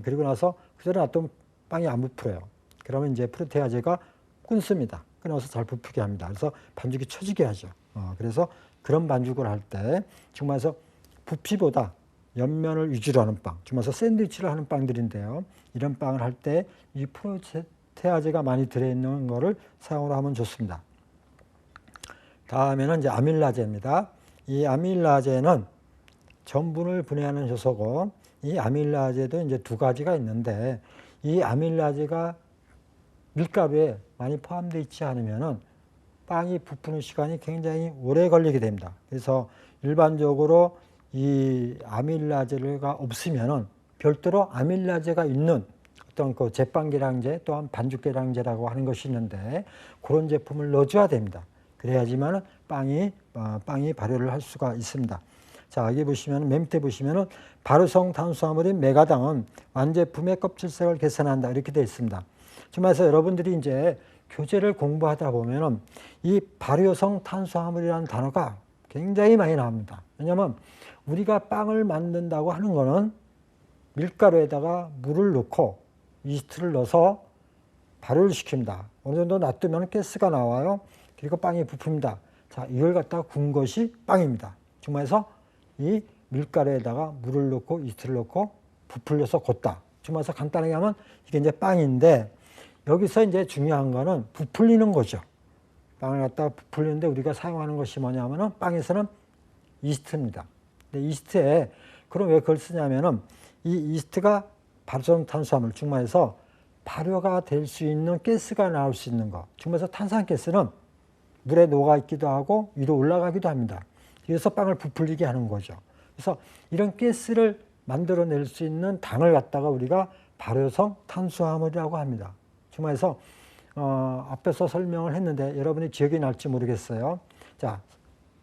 그리고 나서 그대로 놔두면 빵이 안 부풀어요. 그러면 이제 프로테아제가 끊습니다. 끊어서 잘 부풀게 합니다. 그래서 반죽이 쳐지게 하죠. 그래서 그런 반죽을 할 때 지금 말해서 부피보다 옆면을 위주로 하는 빵, 지금 말해서 샌드위치를 하는 빵들인데요. 이런 빵을 할 때 이 프로테아제가 많이 들어있는 거를 사용을 하면 좋습니다. 다음에는 이제 아밀라제입니다. 이 아밀라제는 전분을 분해하는 효소고, 이 아밀라제도 이제 두 가지가 있는데, 이 아밀라제가 밀가루에 많이 포함되어 있지 않으면은 빵이 부푸는 시간이 굉장히 오래 걸리게 됩니다. 그래서 일반적으로 이 아밀라제가 없으면은 별도로 아밀라제가 있는 어떤 그 제빵 계량제 또한 반죽 계량제라고 하는 것이 있는데, 그런 제품을 넣어줘야 됩니다. 그래야지만 빵이 발효를 할 수가 있습니다. 자, 여기 보시면, 맨 밑에 보시면은 발효성 탄수화물인 메가당은 완제품의 껍질색을 개선한다. 이렇게 되어 있습니다. 정말서 여러분들이 이제 교재를 공부하다 보면은 이 발효성 탄수화물이라는 단어가 굉장히 많이 나옵니다. 왜냐하면 우리가 빵을 만든다고 하는 거는 밀가루에다가 물을 넣고 이스트를 넣어서 발효를 시킵니다. 어느 정도 놔두면 가스가 나와요. 그리고 빵이 부풉니다. 자, 이걸 갖다가 구운 것이 빵입니다. 정말서 이 밀가루에다가 물을 넣고 이스트를 넣고 부풀려서 걷다. 정말서 간단하게 하면 이게 이제 빵인데, 여기서 이제 중요한 거는 부풀리는 거죠. 빵을 갖다가 부풀리는데 우리가 사용하는 것이 뭐냐면은 빵에서는 이스트입니다. 근데 이스트에, 그럼 왜 그걸 쓰냐면은 이 이스트가 발효성 탄수화물, 즉 말해서 발효가 될 수 있는 가스가 나올 수 있는 거. 즉 말해서 탄산가스는 물에 녹아 있기도 하고 위로 올라가기도 합니다. 그래서 빵을 부풀리게 하는 거죠. 그래서 이런 가스를 만들어낼 수 있는 당을 갖다가 우리가 발효성 탄수화물이라고 합니다. 즉 말해서 앞에서 설명을 했는데 여러분이 기억이 날지 모르겠어요. 자,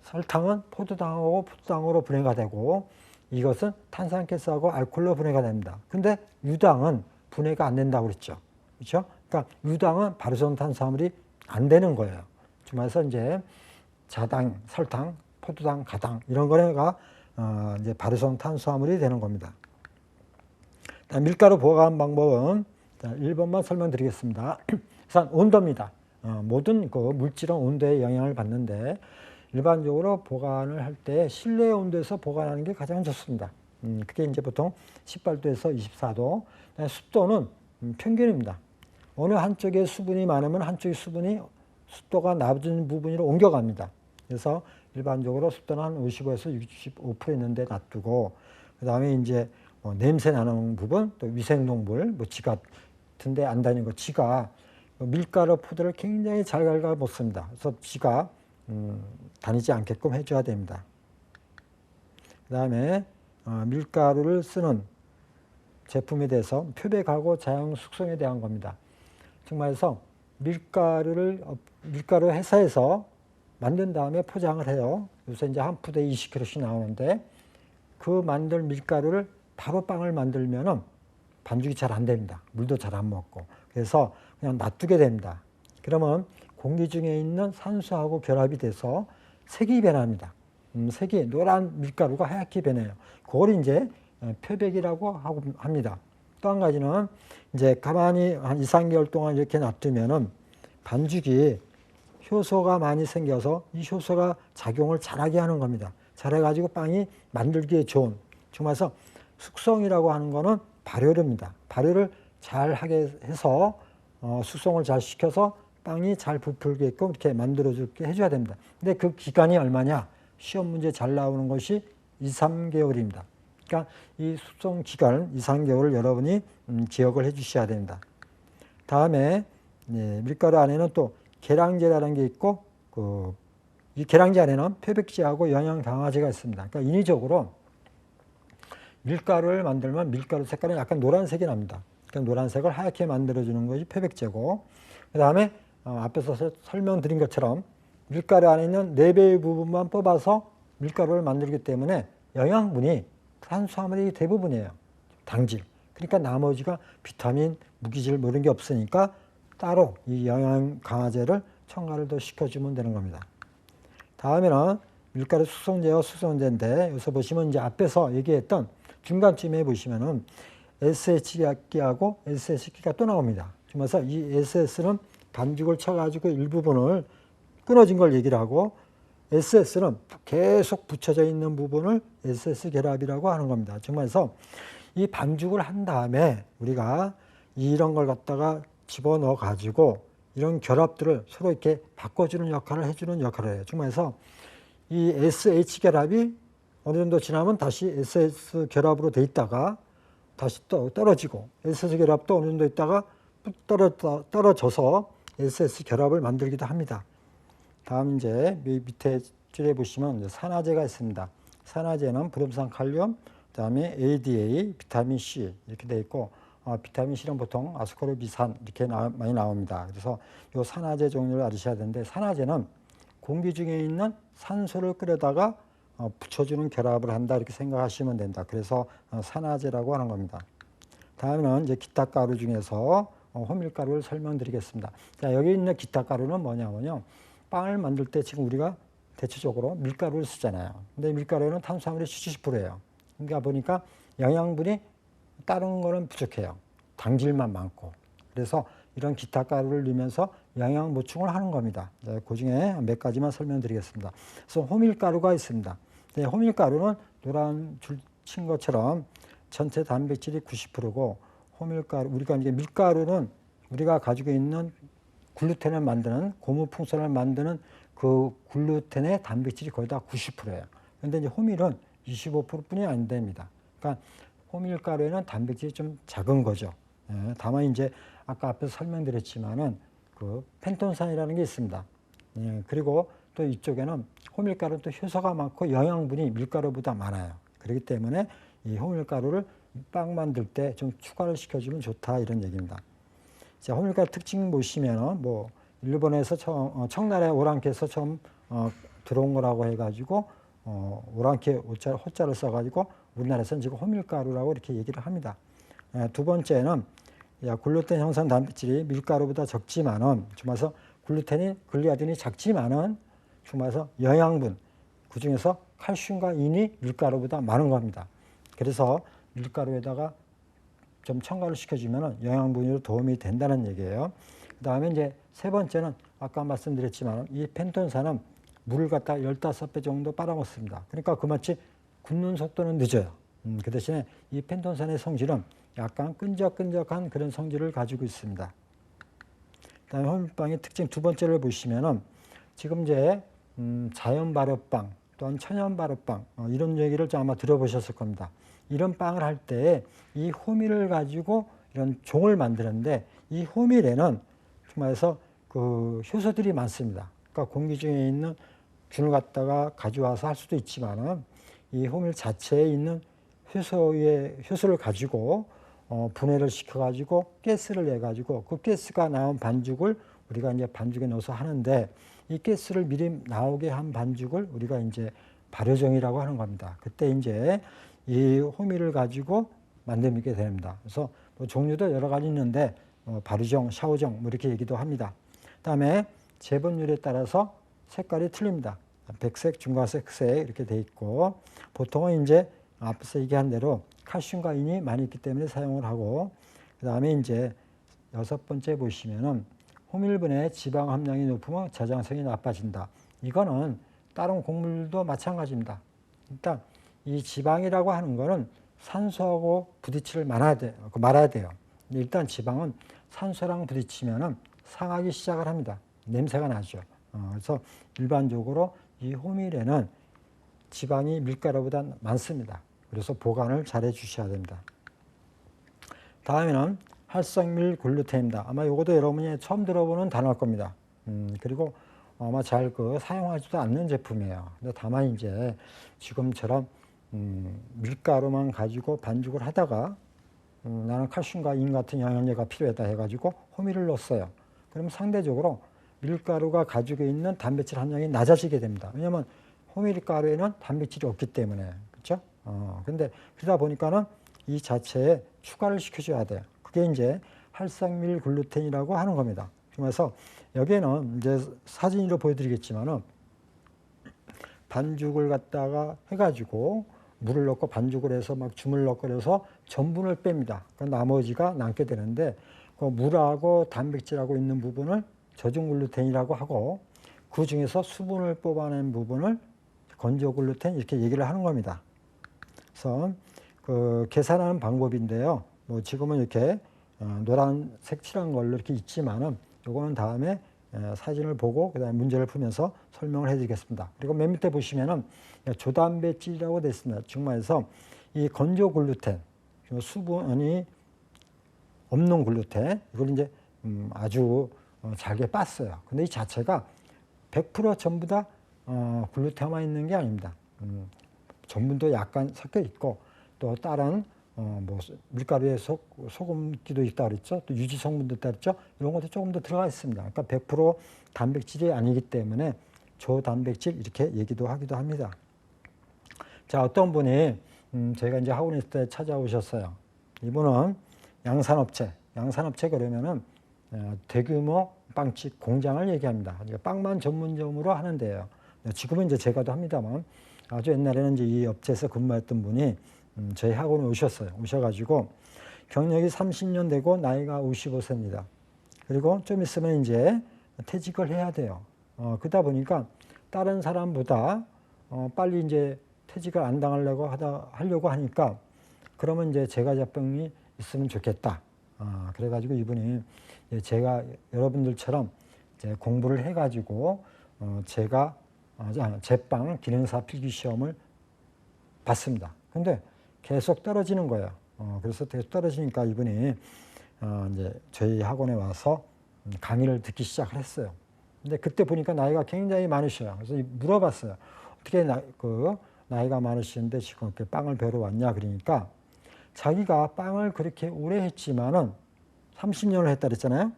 설탕은 포도당하고 포도당으로 분해가 되고, 이것은 탄산가스하고 알코올로 분해가 됩니다. 근데 유당은 분해가 안 된다고 그랬죠. 그렇죠? 그러니까 유당은 발효성 탄수화물이 안 되는 거예요. 즉 말해서 이제 자당, 설탕, 포도당, 가당 이런 거가 이제 발효성 탄수화물이 되는 겁니다. 밀가루 보관 방법은 1번만 설명드리겠습니다. 우선 온도입니다. 모든 그 물질은 온도에 영향을 받는데, 일반적으로 보관을 할 때 실내 온도에서 보관하는 게 가장 좋습니다. 그게 이제 보통 18도에서 24도. 습도는 평균입니다. 어느 한쪽에 수분이 많으면 한쪽의 습도가 낮은 부분으로 옮겨갑니다. 그래서 일반적으로 습도는 한 55에서 65% 있는데 놔두고, 그 다음에 이제 냄새 나는 부분, 또 위생동물, 쥐 같은데 안 다니는 거, 쥐가 밀가루 포도를 굉장히 잘 갉아먹습니다. 그래서 쥐가 다니지 않게끔 해줘야 됩니다. 그 다음에 밀가루를 쓰는 제품에 대해서 표백하고 자연 숙성에 대한 겁니다. 정말서 밀가루 회사에서 만든 다음에 포장을 해요. 요새 이제 한 푸대에 20kg씩 나오는데, 그 만든 밀가루를 바로 빵을 만들면은 반죽이 잘 안 됩니다. 물도 잘 안 먹고. 그래서 그냥 놔두게 됩니다. 그러면 공기 중에 있는 산소하고 결합이 돼서 색이 변합니다. 색이 노란 밀가루가 하얗게 변해요. 그걸 이제 표백이라고 합니다. 또 한 가지는 이제 가만히 한 2, 3개월 동안 이렇게 놔두면은 반죽이 효소가 많이 생겨서 이 효소가 작용을 잘하게 하는 겁니다. 잘해가지고 빵이 만들기에 좋은. 정말서 숙성이라고 하는 거는 발효입니다. 발효를 잘 하게 해서 숙성을 잘 시켜서 빵이 잘 부풀게끔 이렇게 만들어주게 해줘야 됩니다. 근데 그 기간이 얼마냐? 시험 문제 잘 나오는 것이 2, 3개월입니다. 그러니까 이 숙성 기간 2, 3개월을 여러분이 기억을 해 주셔야 됩니다. 다음에 밀가루 안에는 또 계량제라는 게 있고, 이 계량제 안에는 표백제하고 영양 강화제가 있습니다. 그러니까 인위적으로 밀가루를 만들면 밀가루 색깔은 약간 노란색이 납니다. 그러니까 노란색을 하얗게 만들어주는 것이 표백제고, 그 다음에 앞에서 설명드린 것처럼 밀가루 안에 있는 4배의 부분만 뽑아서 밀가루를 만들기 때문에 영양분이 탄수화물이 대부분이에요. 당질. 그러니까 나머지가 비타민, 무기질 뭐 이런 게 없으니까 따로 이 영양 강화제를 첨가를 더 시켜주면 되는 겁니다. 다음에는 밀가루 숙성제와 숙성제인데 여기서 보시면 이제 앞에서 얘기했던 중간쯤에 보시면은 SH기하고 SS기가 또 나옵니다. 그래서 이 SS는 반죽을 쳐가지고 일부분을 끊어진 걸 얘기를 하고 SS는 계속 붙여져 있는 부분을 SS 결합이라고 하는 겁니다. 그래서 이 반죽을 한 다음에 우리가 이런 걸 갖다가 집어넣어 가지고 이런 결합들을 서로 이렇게 바꿔주는 역할을 해주는 역할을 해요. 그래서 이 SH 결합이 어느 정도 지나면 다시 SS 결합으로 돼 있다가 다시 또 떨어지고 SS 결합도 어느 정도 있다가 떨어져서 SS 결합을 만들기도 합니다. 다음 이제 밑에 줄에 보시면 이제 산화제가 있습니다. 산화제는 브롬산 칼륨, 그다음에 ADA, 비타민 C 이렇게 돼 있고 비타민 C는 보통 아스코르비산 이렇게 많이 나옵니다. 그래서 이 산화제 종류를 아셔야 되는데 산화제는 공기 중에 있는 산소를 끓여다가 붙여주는 결합을 한다 이렇게 생각하시면 된다. 그래서 산화제라고 하는 겁니다. 다음은 이제 기타 가루 중에서 호밀가루를 설명드리겠습니다. 자, 여기 있는 기타 가루는 뭐냐면요. 빵을 만들 때 지금 우리가 대체적으로 밀가루를 쓰잖아요. 근데 밀가루는 탄수화물이 70%예요. 그러니까 보니까 영양분이 다른 거는 부족해요. 당질만 많고. 그래서 이런 기타 가루를 넣으면서 영양 보충을 하는 겁니다. 그 중에 몇 가지만 설명드리겠습니다. 그래서 호밀가루가 있습니다. 호밀가루는 노란 줄 친 것처럼 전체 단백질이 90%고 호밀가루, 우리가 이제 밀가루는 우리가 가지고 있는 글루텐을 만드는 고무풍선을 만드는 그 글루텐의 단백질이 거의 다 90%예요. 그런데 이제 호밀은 25%뿐이 안 됩니다. 그러니까 호밀가루에는 단백질이 좀 작은 거죠. 다만 이제 아까 앞에서 설명드렸지만은 그 펜톤산이라는 게 있습니다. 그리고 또 이쪽에는 호밀가루는 또 효소가 많고 영양분이 밀가루보다 많아요. 그렇기 때문에 이 호밀가루를 빵 만들 때 좀 추가를 시켜주면 좋다 이런 얘기입니다. 자, 호밀가루 특징 보시면은 뭐 일본에서 청나라의 오랑캐에서 처음 들어온 거라고 해가지고 오랑캐 호자를 써가지고 우리나라에서는 지금 호밀가루라고 이렇게 얘기를 합니다. 두 번째는 글루텐 형성 단백질이 밀가루보다 적지만은 주마서 글루아딘이 작지만은 주마서 영양분 그 중에서 칼슘과 인이 밀가루보다 많은 겁니다. 그래서 밀가루에다가 좀 첨가를 시켜주면 영양분으로 도움이 된다는 얘기예요. 그 다음에 이제 세 번째는 아까 말씀드렸지만 이 펜톤산은 물을 갖다 15배 정도 빨아먹습니다. 그러니까 그마치 굳는 속도는 늦어요. 그 대신에 이 펜톤산의 성질은 약간 끈적끈적한 그런 성질을 가지고 있습니다. 그 다음에 호밀빵의 특징 두 번째를 보시면은 지금 이제 자연 발효빵 또는 천연 발효빵 이런 얘기를 좀 아마 들어보셨을 겁니다. 이런 빵을 할 때 이 호밀을 가지고 이런 종을 만드는데 이 호밀에는 말해서 그 효소들이 많습니다. 그러니까 공기 중에 있는 균을 갖다가 가져와서 할 수도 있지만은 이 호밀 자체에 있는 효소를 가지고 분해를 시켜가지고 가스를 내가지고 그 가스가 나온 반죽을 우리가 이제 반죽에 넣어서 하는데 이 가스를 미리 나오게 한 반죽을 우리가 이제 발효종이라고 하는 겁니다. 그때 이제 이 호밀을 가지고 만들게 됩니다. 그래서 뭐 종류도 여러 가지 있는데 발효종, 샤오종 뭐 이렇게 얘기도 합니다. 그다음에 재분율에 따라서 색깔이 틀립니다. 백색, 중간색, 흑색 이렇게 돼 있고 보통은 이제 앞서 얘기한 대로 칼슘과 인이 많이 있기 때문에 사용을 하고 그다음에 이제 여섯 번째 보시면은 호밀분의 지방 함량이 높으면 저장성이 나빠진다. 이거는 다른 곡물도 마찬가지입니다. 일단 이 지방이라고 하는 거는 산소하고 부딪히를 말아야 돼요. 일단 지방은 산소랑 부딪히면은 상하기 시작을 합니다. 냄새가 나죠. 그래서 일반적으로 이 호밀에는 지방이 밀가루보다 많습니다. 그래서 보관을 잘 해주셔야 됩니다. 다음에는 활성밀 글루텐입니다. 아마 이것도 여러분이 처음 들어보는 단어일 겁니다. 그리고 아마 잘 사용하지도 않는 제품이에요. 근데 다만 이제 지금처럼 밀가루만 가지고 반죽을 하다가 나는 칼슘과 인 같은 영양제가 필요하다 해가지고 호밀을 넣었어요. 그럼 상대적으로 밀가루가 가지고 있는 단백질 함량이 낮아지게 됩니다. 왜냐하면 호밀가루에는 단백질이 없기 때문에. 그렇죠? 근데 그러다 보니까는 이 자체에 추가를 시켜줘야 돼요. 그게 이제 활성밀 글루텐이라고 하는 겁니다. 그래서 여기에는 이제 사진으로 보여드리겠지만은 반죽을 갖다가 해가지고 물을 넣고 반죽을 해서 막 주물럭거려서 전분을 뺍니다. 그 나머지가 남게 되는데 그 물하고 단백질하고 있는 부분을 저중 글루텐이라고 하고 그 중에서 수분을 뽑아낸 부분을 건조 글루텐 이렇게 얘기를 하는 겁니다. 그래서 그 계산하는 방법인데요. 뭐 지금은 이렇게 노란색 칠한 걸로 이렇게 있지만은 요거는 다음에 사진을 보고 그다음에 문제를 풀면서 설명을 해드리겠습니다. 그리고 맨 밑에 보시면은 조단백질이라고 되어 있습니다. 중마에서 이 건조 글루텐, 수분이 없는 글루텐, 이걸 이제 아주 잘게 빻어요. 근데 이 자체가 100% 전부 다 글루텐만 있는 게 아닙니다. 전분도 약간 섞여 있고 또 다른 뭐 밀가루에 소금기도 있다 그랬죠. 또 유지 성분도 있다 그랬죠. 이런 것도 조금 더 들어가 있습니다. 그러니까 100% 단백질이 아니기 때문에 조단백질 이렇게 얘기도 하기도 합니다. 자, 어떤 분이 저희가 이제 학원에 있을 때 찾아오셨어요. 이분은 양산업체 그러면은 대규모 빵집 공장을 얘기합니다. 빵만 전문점으로 하는데요. 지금은 이제 제가도 합니다만 아주 옛날에는 이제 이 업체에서 근무했던 분이 저희 학원에 오셔가지고 경력이 30년 되고 나이가 55세입니다. 그리고 좀 있으면 이제 퇴직을 해야 돼요. 그러다 보니까 다른 사람보다 빨리 이제 퇴직을 안 당하려고 하려고 하니까 그러면 이제 제과제빵이 있으면 좋겠다. 그래가지고 이분이 제가 여러분들처럼 이제 공부를 해가지고 제빵 기능사 필기시험을 봤습니다. 근데 계속 떨어지는 거예요. 그래서 계속 떨어지니까 이분이 이제 저희 학원에 와서 강의를 듣기 시작을 했어요. 근데 그때 보니까 나이가 굉장히 많으셔요. 그래서 물어봤어요. 어떻게 나이가 많으시는데 지금 이렇게 빵을 배우러 왔냐? 그러니까 자기가 빵을 그렇게 오래 했지만은 30년을 했다 그랬잖아요.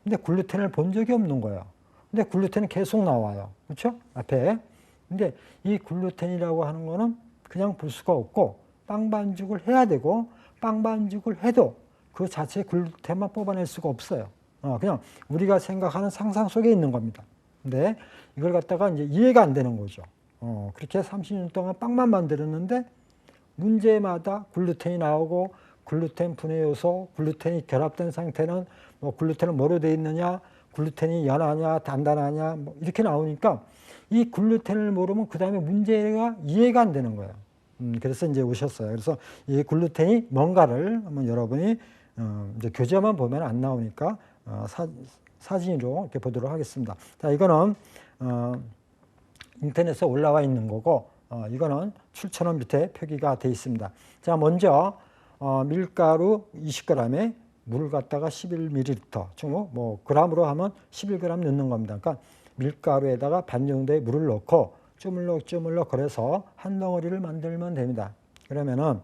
근데 글루텐을 본 적이 없는 거예요. 근데 글루텐은 계속 나와요. 그렇죠? 앞에. 근데 이 글루텐이라고 하는 거는 그냥 볼 수가 없고 빵 반죽을 해야 되고 빵 반죽을 해도 그 자체의 글루텐만 뽑아낼 수가 없어요. 그냥 우리가 생각하는 상상 속에 있는 겁니다. 근데 이걸 갖다가 이제 이해가 안 되는 거죠. 그렇게 30년 동안 빵만 만들었는데 문제마다 글루텐이 나오고 글루텐 분해 요소, 글루텐이 결합된 상태는 뭐 글루텐은 뭐로 되어 있느냐, 글루텐이 연하냐, 단단하냐, 뭐 이렇게 나오니까 이 글루텐을 모르면 그 다음에 문제가 이해가 안 되는 거예요. 그래서 이제 오셨어요. 그래서 이 글루텐이 뭔가를 한번 여러분이 이제 교재만 보면 안 나오니까 사진으로 이렇게 보도록 하겠습니다. 자, 이거는 인터넷에 올라와 있는 거고, 이거는 출처는 밑에 표기가 되어 있습니다. 자, 먼저 밀가루 20g에 물을 갖다가 11ml, 즉 뭐 g으로 하면 11g 넣는 겁니다. 그러니까 밀가루에다가 반 정도의 물을 넣고 주물럭 그래서 한 덩어리를 만들면 됩니다. 그러면은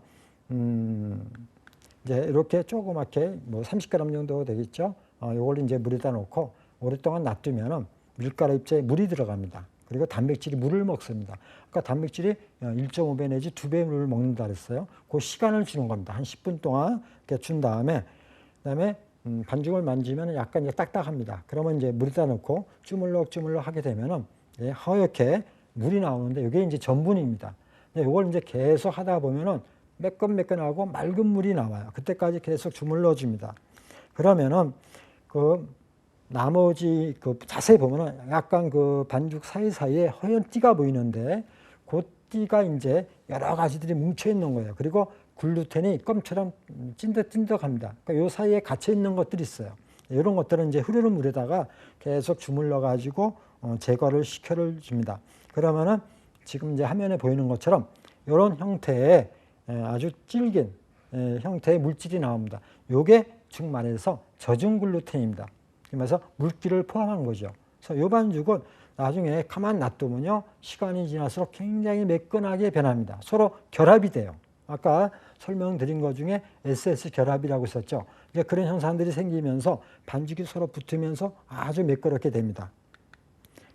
이제 이렇게 조그맣게 뭐 30g 정도 되겠죠. 요걸 이제 물에다 넣고 오랫동안 놔두면은 밀가루 입자에 물이 들어갑니다. 그리고 단백질이 물을 먹습니다. 그러니까 단백질이 1.5배 내지 2배 물을 먹는다 그랬어요. 그 시간을 주는 겁니다. 한 10분 동안 이렇게 준 다음에 그다음에 반죽을 만지면 약간 이제 딱딱합니다. 그러면 이제 물에다 넣고 주물럭 하게 되면은 하얗게 물이 나오는데 이게 이제 전분입니다. 이걸 이제 계속 하다 보면은 매끈매끈하고 맑은 물이 나와요. 그때까지 계속 주물러 줍니다. 그러면은 그 나머지 자세히 보면은 약간 그 반죽 사이사이에 허연 띠가 보이는데 그 띠가 이제 여러 가지들이 뭉쳐 있는 거예요. 그리고 글루텐이 껌처럼 찐득찐득합니다. 그러니까 요 사이에 갇혀 있는 것들이 있어요. 이런 것들은 이제 흐르는 물에다가 계속 주물러 가지고 제거를 시켜를 줍니다. 그러면은 지금 이제 화면에 보이는 것처럼 이런 형태의 아주 질긴 형태의 물질이 나옵니다. 요게 즉 말해서 저중 글루텐입니다. 그러면서 물기를 포함한 거죠. 그래서 요 반죽은 나중에 가만 놔두면요 시간이 지날수록 굉장히 매끈하게 변합니다. 서로 결합이 돼요. 아까 설명드린 것 중에 SS 결합이라고 있었죠. 이제 그런 현상들이 생기면서 반죽이 서로 붙으면서 아주 매끄럽게 됩니다.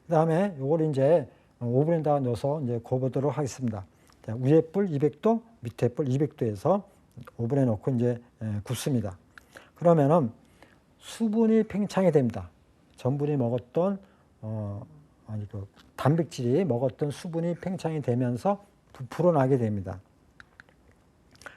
그 다음에 요걸 이제 오븐에다 넣어서 이제 구워보도록 하겠습니다. 자, 위에 불 200도, 밑에 불 200도에서 오븐에 넣고 이제 굽습니다. 그러면은 수분이 팽창이 됩니다. 전분이 먹었던 단백질이 먹었던 수분이 팽창이 되면서 부풀어 나게 됩니다.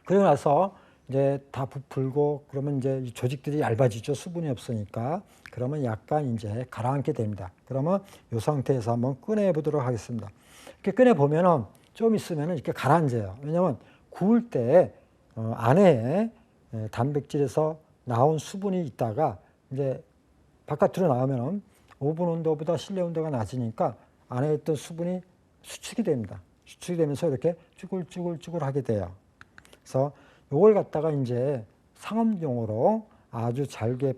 그러고 나서 이제 다 부풀고 그러면 이제 이 조직들이 얇아지죠. 수분이 없으니까. 그러면 약간 이제 가라앉게 됩니다. 그러면 이 상태에서 한번 꺼내 보도록 하겠습니다. 이렇게 꺼내 보면은 좀 있으면 이렇게 가라앉아요. 왜냐하면 구울 때 안에 단백질에서 나온 수분이 있다가 이제 바깥으로 나오면은 오븐 온도보다 실내 온도가 낮으니까 안에 있던 수분이 수축이 됩니다. 수축이 되면서 이렇게 쭈글쭈글쭈글 하게 돼요. 그래서 이걸 갖다가 이제 상업용으로 아주 잘게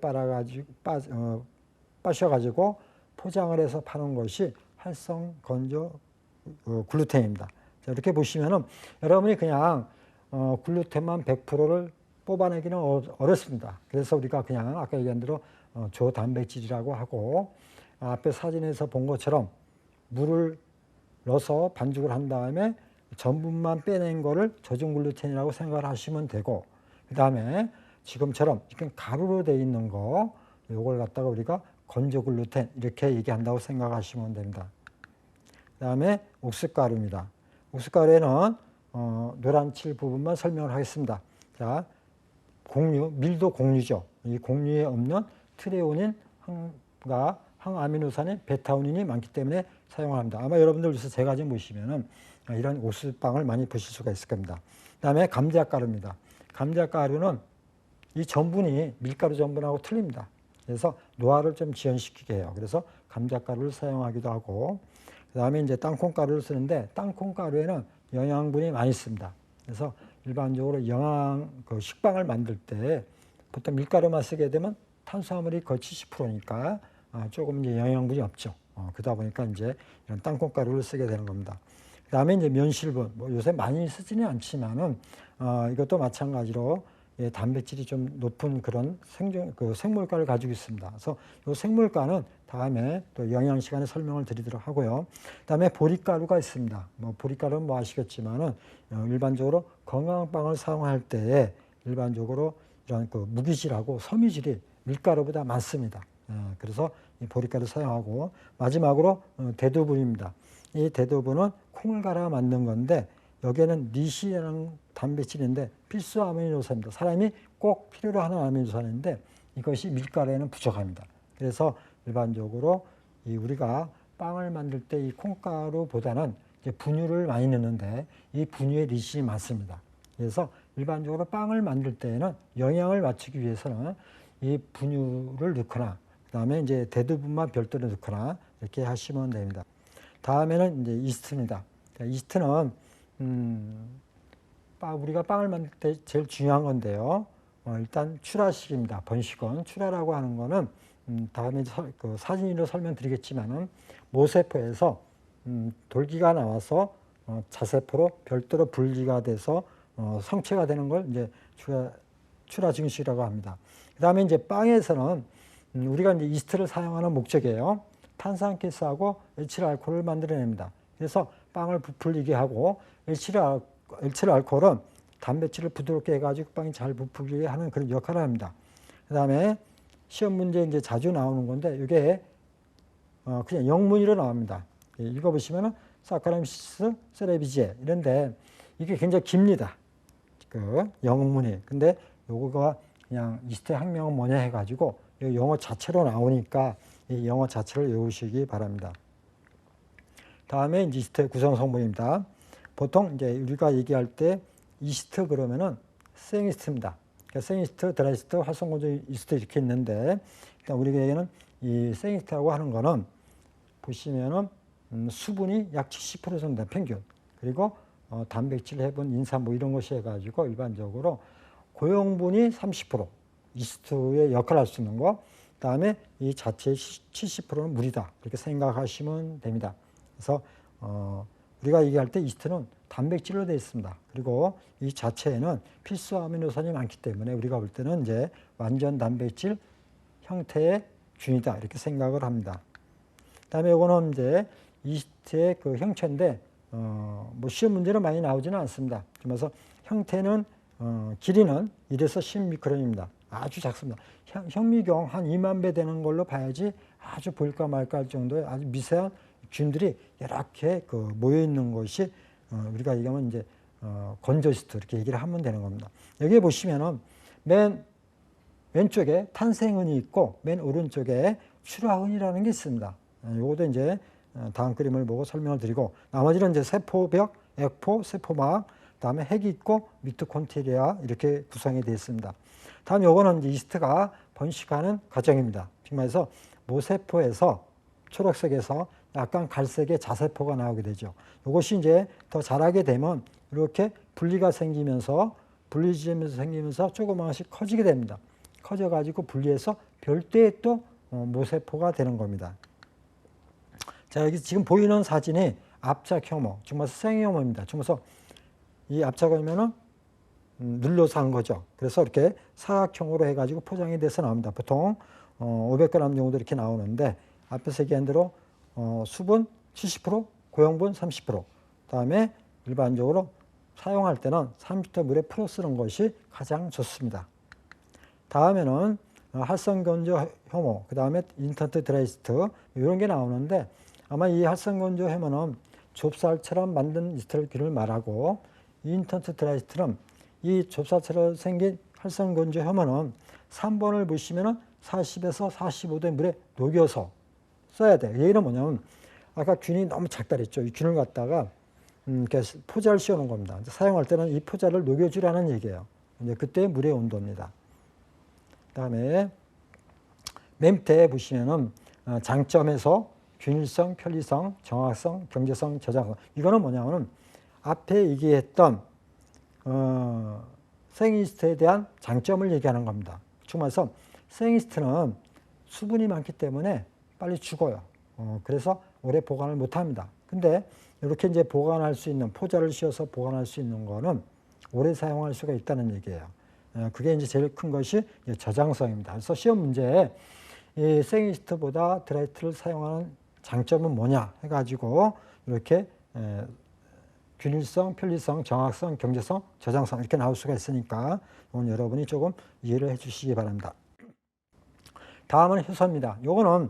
빠셔가지고 포장을 해서 파는 것이 활성 건조 글루텐입니다. 자, 이렇게 보시면은 여러분이 그냥 글루텐만 100%를 뽑아내기는 어렵습니다. 그래서 우리가 그냥 아까 얘기한 대로 저단백질이라고 하고 앞에 사진에서 본 것처럼 물을 넣어서 반죽을 한 다음에 전분만 빼낸 거를 저중 글루텐이라고 생각을 하시면 되고, 그 다음에 지금처럼 이렇게 가루로 되어 있는 거, 이걸 갖다가 우리가 건조 글루텐 이렇게 얘기한다고 생각하시면 됩니다. 그 다음에 옥수가루입니다. 옥수가루에는 노란 칠 부분만 설명을 하겠습니다. 자, 밀도 곡류죠. 이 곡류에 없는 트레오닌 과 항아미노산인 베타오닌이 많기 때문에 사용합니다. 아마 여러분들 여기서 제가 좀 보시면은 이런 옥수빵을 많이 보실 수가 있을 겁니다. 그 다음에 감자가루입니다. 감자가루는 이 전분이 밀가루 전분하고 틀립니다. 그래서 노화를 좀 지연시키게 해요. 그래서 감자가루를 사용하기도 하고, 그 다음에 이제 땅콩가루를 쓰는데 땅콩가루에는 영양분이 많이 있습니다. 그래서 일반적으로 식빵을 만들 때 보통 밀가루만 쓰게 되면 탄수화물이 거의 70%니까 조금 이제 영양분이 없죠. 그러다 보니까 이제 이런 땅콩가루를 쓰게 되는 겁니다. 그 다음에 이제 면실분, 요새 많이 쓰지는 않지만은 이것도 마찬가지로 단백질이 좀 높은 그런 생물가를 가지고 있습니다. 그래서 이 생물가는 다음에 또 영양 시간에 설명을 드리도록 하고요. 그 다음에 보리가루가 있습니다. 보리가루는 아시겠지만은 일반적으로 건강빵을 사용할 때에 일반적으로 이런 무기질하고 섬유질이 밀가루보다 많습니다. 그래서 이 보리가루 사용하고, 마지막으로 대두분입니다. 이 대두분은 콩을 갈아 만든 건데 여기에는 니신이라는 단백질인데 필수 아미노산입니다. 사람이 꼭 필요로 하는 아미노산인데 이것이 밀가루에는 부족합니다. 그래서 일반적으로 우리가 빵을 만들 때 이 콩가루보다는 이제 분유를 많이 넣는데 이 분유에 니신이 많습니다. 그래서 일반적으로 빵을 만들 때에는 영양을 맞추기 위해서는 이 분유를 넣거나, 그 다음에 이제 대두분만 별도로 넣거나 이렇게 하시면 됩니다. 다음에는 이제 이스트입니다. 이스트는 우리가 빵을 만들 때 제일 중요한 건데요. 일단 출하식입니다. 번식은 출하라고 하는 거는 다음에 사진으로 설명드리겠지만은 모세포에서 돌기가 나와서 자세포로 별도로 분리가 돼서 성체가 되는 걸 이제 출하 증식이라고 합니다. 그 다음에 이제 빵에서는 우리가 이제 이스트를 사용하는 목적이에요. 탄산가스하고 에틸알코올을 만들어냅니다. 그래서 빵을 부풀리게 하고 에틸알코올은 단백질을 부드럽게 해가지고 빵이 잘 부풀리게 하는 그런 역할을 합니다. 그 다음에 시험 문제에 이제 자주 나오는 건데 이게 그냥 영문으로 나옵니다. 읽어보시면은 사카람시스 세레비제 이런데 이게 굉장히 깁니다. 영문이. 근데 요거가 그냥 이스트 학명은 뭐냐 해가지고 영어 자체로 나오니까 이 영어 자체를 외우시기 바랍니다. 다음에 이제 이스트의 구성 성분입니다. 보통 이제 우리가 얘기할 때 이스트 그러면은 생이스트입니다. 그러니까 생이스트, 드라이스트, 활성건조 이스트 이렇게 있는데 일단 우리에게는 이 생이스트라고 하는 거는 보시면은 수분이 약 70% 정도 평균, 그리고 단백질, 해분, 인산 이런 것이 해가지고 일반적으로 고용분이 30% 이스트의 역할을 할 수 있는 거, 그 다음에 이 자체의 70%는 물이다 이렇게 생각하시면 됩니다. 그래서 우리가 얘기할 때 이스트는 단백질로 되어 있습니다. 그리고 이 자체에는 필수 아미노산이 많기 때문에 우리가 볼 때는 이제 완전 단백질 형태의 균이다 이렇게 생각을 합니다. 그다음에 이거는 이제 이스트의 그 형체인데 뭐 시험 문제로 많이 나오지는 않습니다. 그래서 형태는 길이는 1에서 10미크론입니다. 아주 작습니다. 현미경 한 2만 배 되는 걸로 봐야지 아주 보일까 말까 할 정도의 아주 미세한 균들이 이렇게 그 모여 있는 것이 우리가 얘기하면 이제 건조이스트 이렇게 얘기를 하면 되는 겁니다. 여기에 보시면은 맨 왼쪽에 탄생은이 있고 맨 오른쪽에 출화은이라는 게 있습니다. 이것도 이제 다음 그림을 보고 설명을 드리고 나머지는 이제 세포벽, 액포, 세포막, 그다음에 핵이 있고 미토콘드리아 이렇게 구성이 되어 있습니다. 다음 요거는 이제 이스트가 번식하는 과정입니다. 지금 말해서 모세포에서 초록색에서 약간 갈색의 자세포가 나오게 되죠. 이것이 이제 더 자라게 되면 이렇게 분리가 생기면서 분리지면서 생기면서 조그마씩 커지게 됩니다. 커져가지고 분리해서 별도의 또 모세포가 되는 겁니다. 자, 여기 지금 보이는 사진이 압착혐오, 정말 생혐오입니다. 정말 이 압착하면은 눌러서 한 거죠. 그래서 이렇게 사각형으로 해가지고 포장이 돼서 나옵니다. 보통 500g 정도 이렇게 나오는데 앞에서 얘기한 대로 수분 70%, 고형분 30%, 그다음에 일반적으로 사용할 때는 30도 물에 풀어 쓰는 것이 가장 좋습니다. 다음에는 활성건조 효모, 그 다음에 인스턴트 드라이스트 이런 게 나오는데 아마 이 활성건조 효모는 좁쌀처럼 만든 이스트를 말하고 인스턴트 드라이스트는 이 좁쌀처럼 생긴 활성건조 효모는 3번을 보시면 40에서 45도의 물에 녹여서 써야 돼요. 얘기는 뭐냐면 아까 균이 너무 작다 그랬죠. 이 균을 갖다가 포자를 씌워놓은 겁니다. 사용할 때는 이 포자를 녹여주라는 얘기예요. 이제 그때 물의 온도입니다. 그다음에 맨 밑에 보시면은 장점에서 균일성, 편리성, 정확성, 경제성, 저장성. 이거는 뭐냐면은 앞에 얘기했던 생이스트에 대한 장점을 얘기하는 겁니다. 즉 말해서 생이스트는 수분이 많기 때문에 빨리 죽어요. 그래서 오래 보관을 못 합니다. 근데 이렇게 이제 보관할 수 있는 포자를 씌워서 보관할 수 있는 거는 오래 사용할 수가 있다는 얘기예요. 그게 이제 제일 큰 것이 저장성입니다. 그래서 시험 문제에 이 생이스트보다 드라이스트를 사용하는 장점은 뭐냐 해가지고 이렇게 균일성, 편리성, 정확성, 경제성, 저장성 이렇게 나올 수가 있으니까 오늘 여러분이 조금 이해를 해 주시기 바랍니다. 다음은 효소입니다. 요거는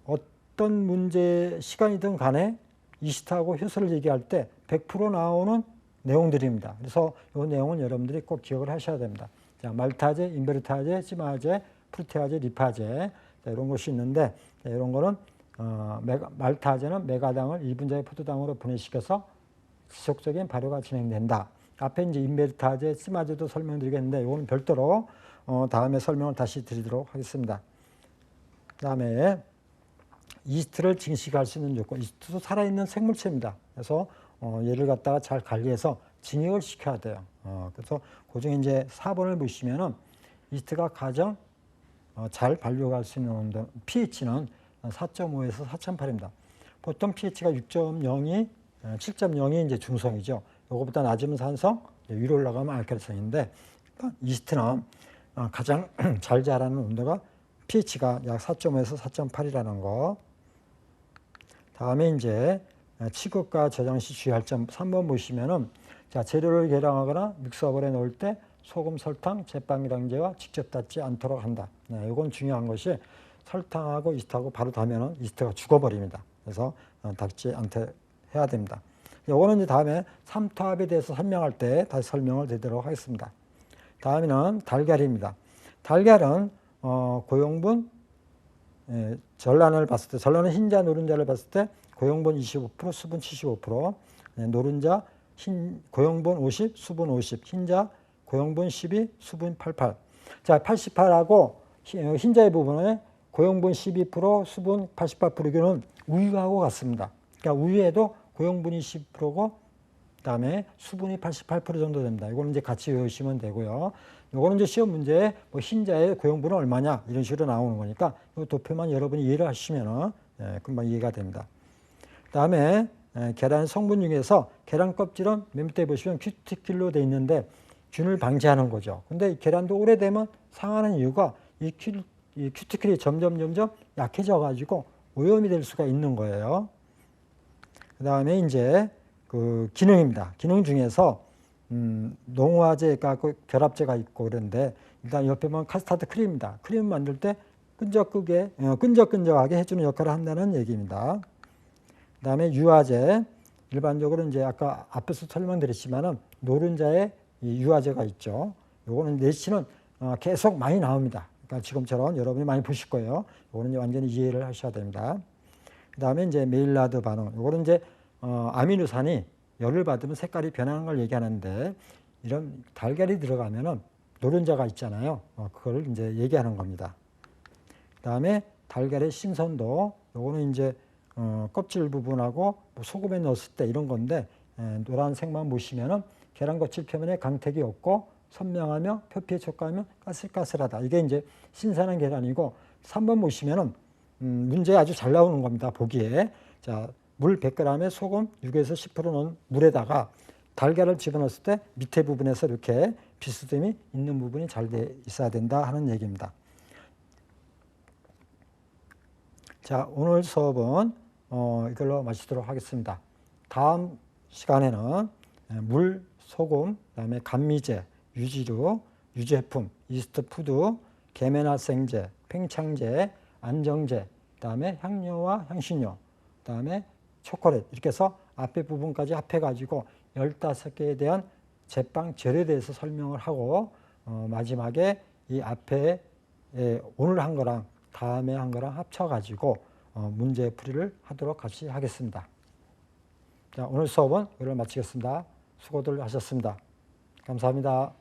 어떤 문제 시간이든 간에 이스트하고 효소를 얘기할 때 100% 나오는 내용들입니다. 그래서 이 내용은 여러분들이 꼭 기억을 하셔야 됩니다. 자, 말타제, 인베르타제, 시마제, 프루테아제, 리파제 이런 것이 있는데 이런 거는 말타제는 메가당을 1분자의 포도당으로 분해시켜서 지속적인 발효가 진행된다. 앞에 이제 인베르타제, 시마제도 설명드리겠는데 이거는 별도로 다음에 설명을 다시 드리도록 하겠습니다. 그다음에 이스트를 증식할 수 있는 요건, 이스트도 살아있는 생물체입니다. 그래서 얘를 갖다가 잘 관리해서 증액을 시켜야 돼요. 그래서 그중에 이제 4번을 보시면은 이스트가 가장 잘 발효할 수 있는 온도, pH는 4.5에서 4.8입니다. 보통 pH가 6.0이 7.0이 이제 중성이죠. 요거보다 낮으면 산성, 위로 올라가면 알칼리성인데 이스트는 가장 잘 자라는 온도가 pH가 약 4.5에서 4.8이라는 거. 다음에 이제 취급과 저장 시 주의할 점 3번 보시면은 자, 재료를 계량하거나 믹서볼에 넣을 때 소금, 설탕, 제빵이랑제와 직접 닿지 않도록 한다. 네, 이건 중요한 것이 설탕하고 이스트하고 바로 닿으면 이스트가 죽어버립니다. 그래서 닿지 않게 해야 됩니다. 이거는 이제 다음에 삼투압에 대해서 설명할 때 다시 설명을 드리도록 하겠습니다. 다음에는 달걀입니다. 달걀은 고용분 전란을 봤을 때, 전란은 흰자, 노른자를 봤을 때 고용분 25%, 수분 75%, 노른자 고용분 50, 수분 50, 흰자 고용분 12, 수분 88. 자, 88하고 흰자의 부분에 고용분 12%, 수분 88%는 우유하고 같습니다. 그러니까 우유에도 고용분이 10%고 그다음에 수분이 88% 정도 됩니다. 이거는 이제 같이 외우시면 되고요. 이거는 이제 시험 문제에 뭐 흰자의 고용분은 얼마냐 이런 식으로 나오는 거니까 이 도표만 여러분이 이해를 하시면 금방 이해가 됩니다. 그다음에 계란 성분 중에서 계란 껍질은 맨 밑에 보시면 큐티클로 돼 있는데 균을 방지하는 거죠. 근데 계란도 오래되면 상하는 이유가 이 큐티클이 점점 약해져 가지고 오염이 될 수가 있는 거예요. 그 다음에 이제 그 기능입니다. 기능 중에서 농화제가 결합제가 있고 그런데 일단 옆에 보면 카스타드 크림입니다. 크림 만들 때 끈적끈적하게 해주는 역할을 한다는 얘기입니다. 그 다음에 유화제, 일반적으로 이제 아까 앞에서 설명드렸지만은 노른자에 이 유화제가 있죠. 요거는 내시는 계속 많이 나옵니다. 그러니까 지금처럼 여러분이 많이 보실 거예요. 요거는 완전히 이해를 하셔야 됩니다. 그 다음에 이제 메일라드 반응, 요거는 이제 아미노산이 열을 받으면 색깔이 변하는 걸 얘기하는데 이런 달걀이 들어가면은 노른자가 있잖아요. 그걸 이제 얘기하는 겁니다. 그 다음에 달걀의 신선도, 요거는 이제 껍질 부분하고 뭐 소금에 넣었을 때 이런 건데 노란색만 보시면은 계란 껍질 표면에 강택이 없고 선명하며 표피의 촉감이며 까슬까슬하다. 이게 이제 신선한 계란이고 3번 보시면은 문제 아주 잘 나오는 겁니다. 보기에. 자, 물 100g에 소금 6에서 10% 넣은 물에다가 달걀을 집어넣었을 때 밑에 부분에서 이렇게 비스듬히 있는 부분이 잘 돼 있어야 된다 하는 얘기입니다. 자, 오늘 수업은 이걸로 마치도록 하겠습니다. 다음 시간에는 물, 소금, 그다음에 감미제, 유지류, 유제품, 이스트 푸드, 계면활성제, 팽창제, 안정제, 그다음에 향료와 향신료, 그다음에 초콜릿 이렇게 해서 앞에 부분까지 합해가지고 15개에 대한 제빵 재료에 대해서 설명을 하고 마지막에 이 앞에 오늘 한 거랑 다음에 한 거랑 합쳐가지고 문제풀이를 하도록 같이 하겠습니다. 자, 오늘 수업은 이걸 마치겠습니다. 수고들 하셨습니다. 감사합니다.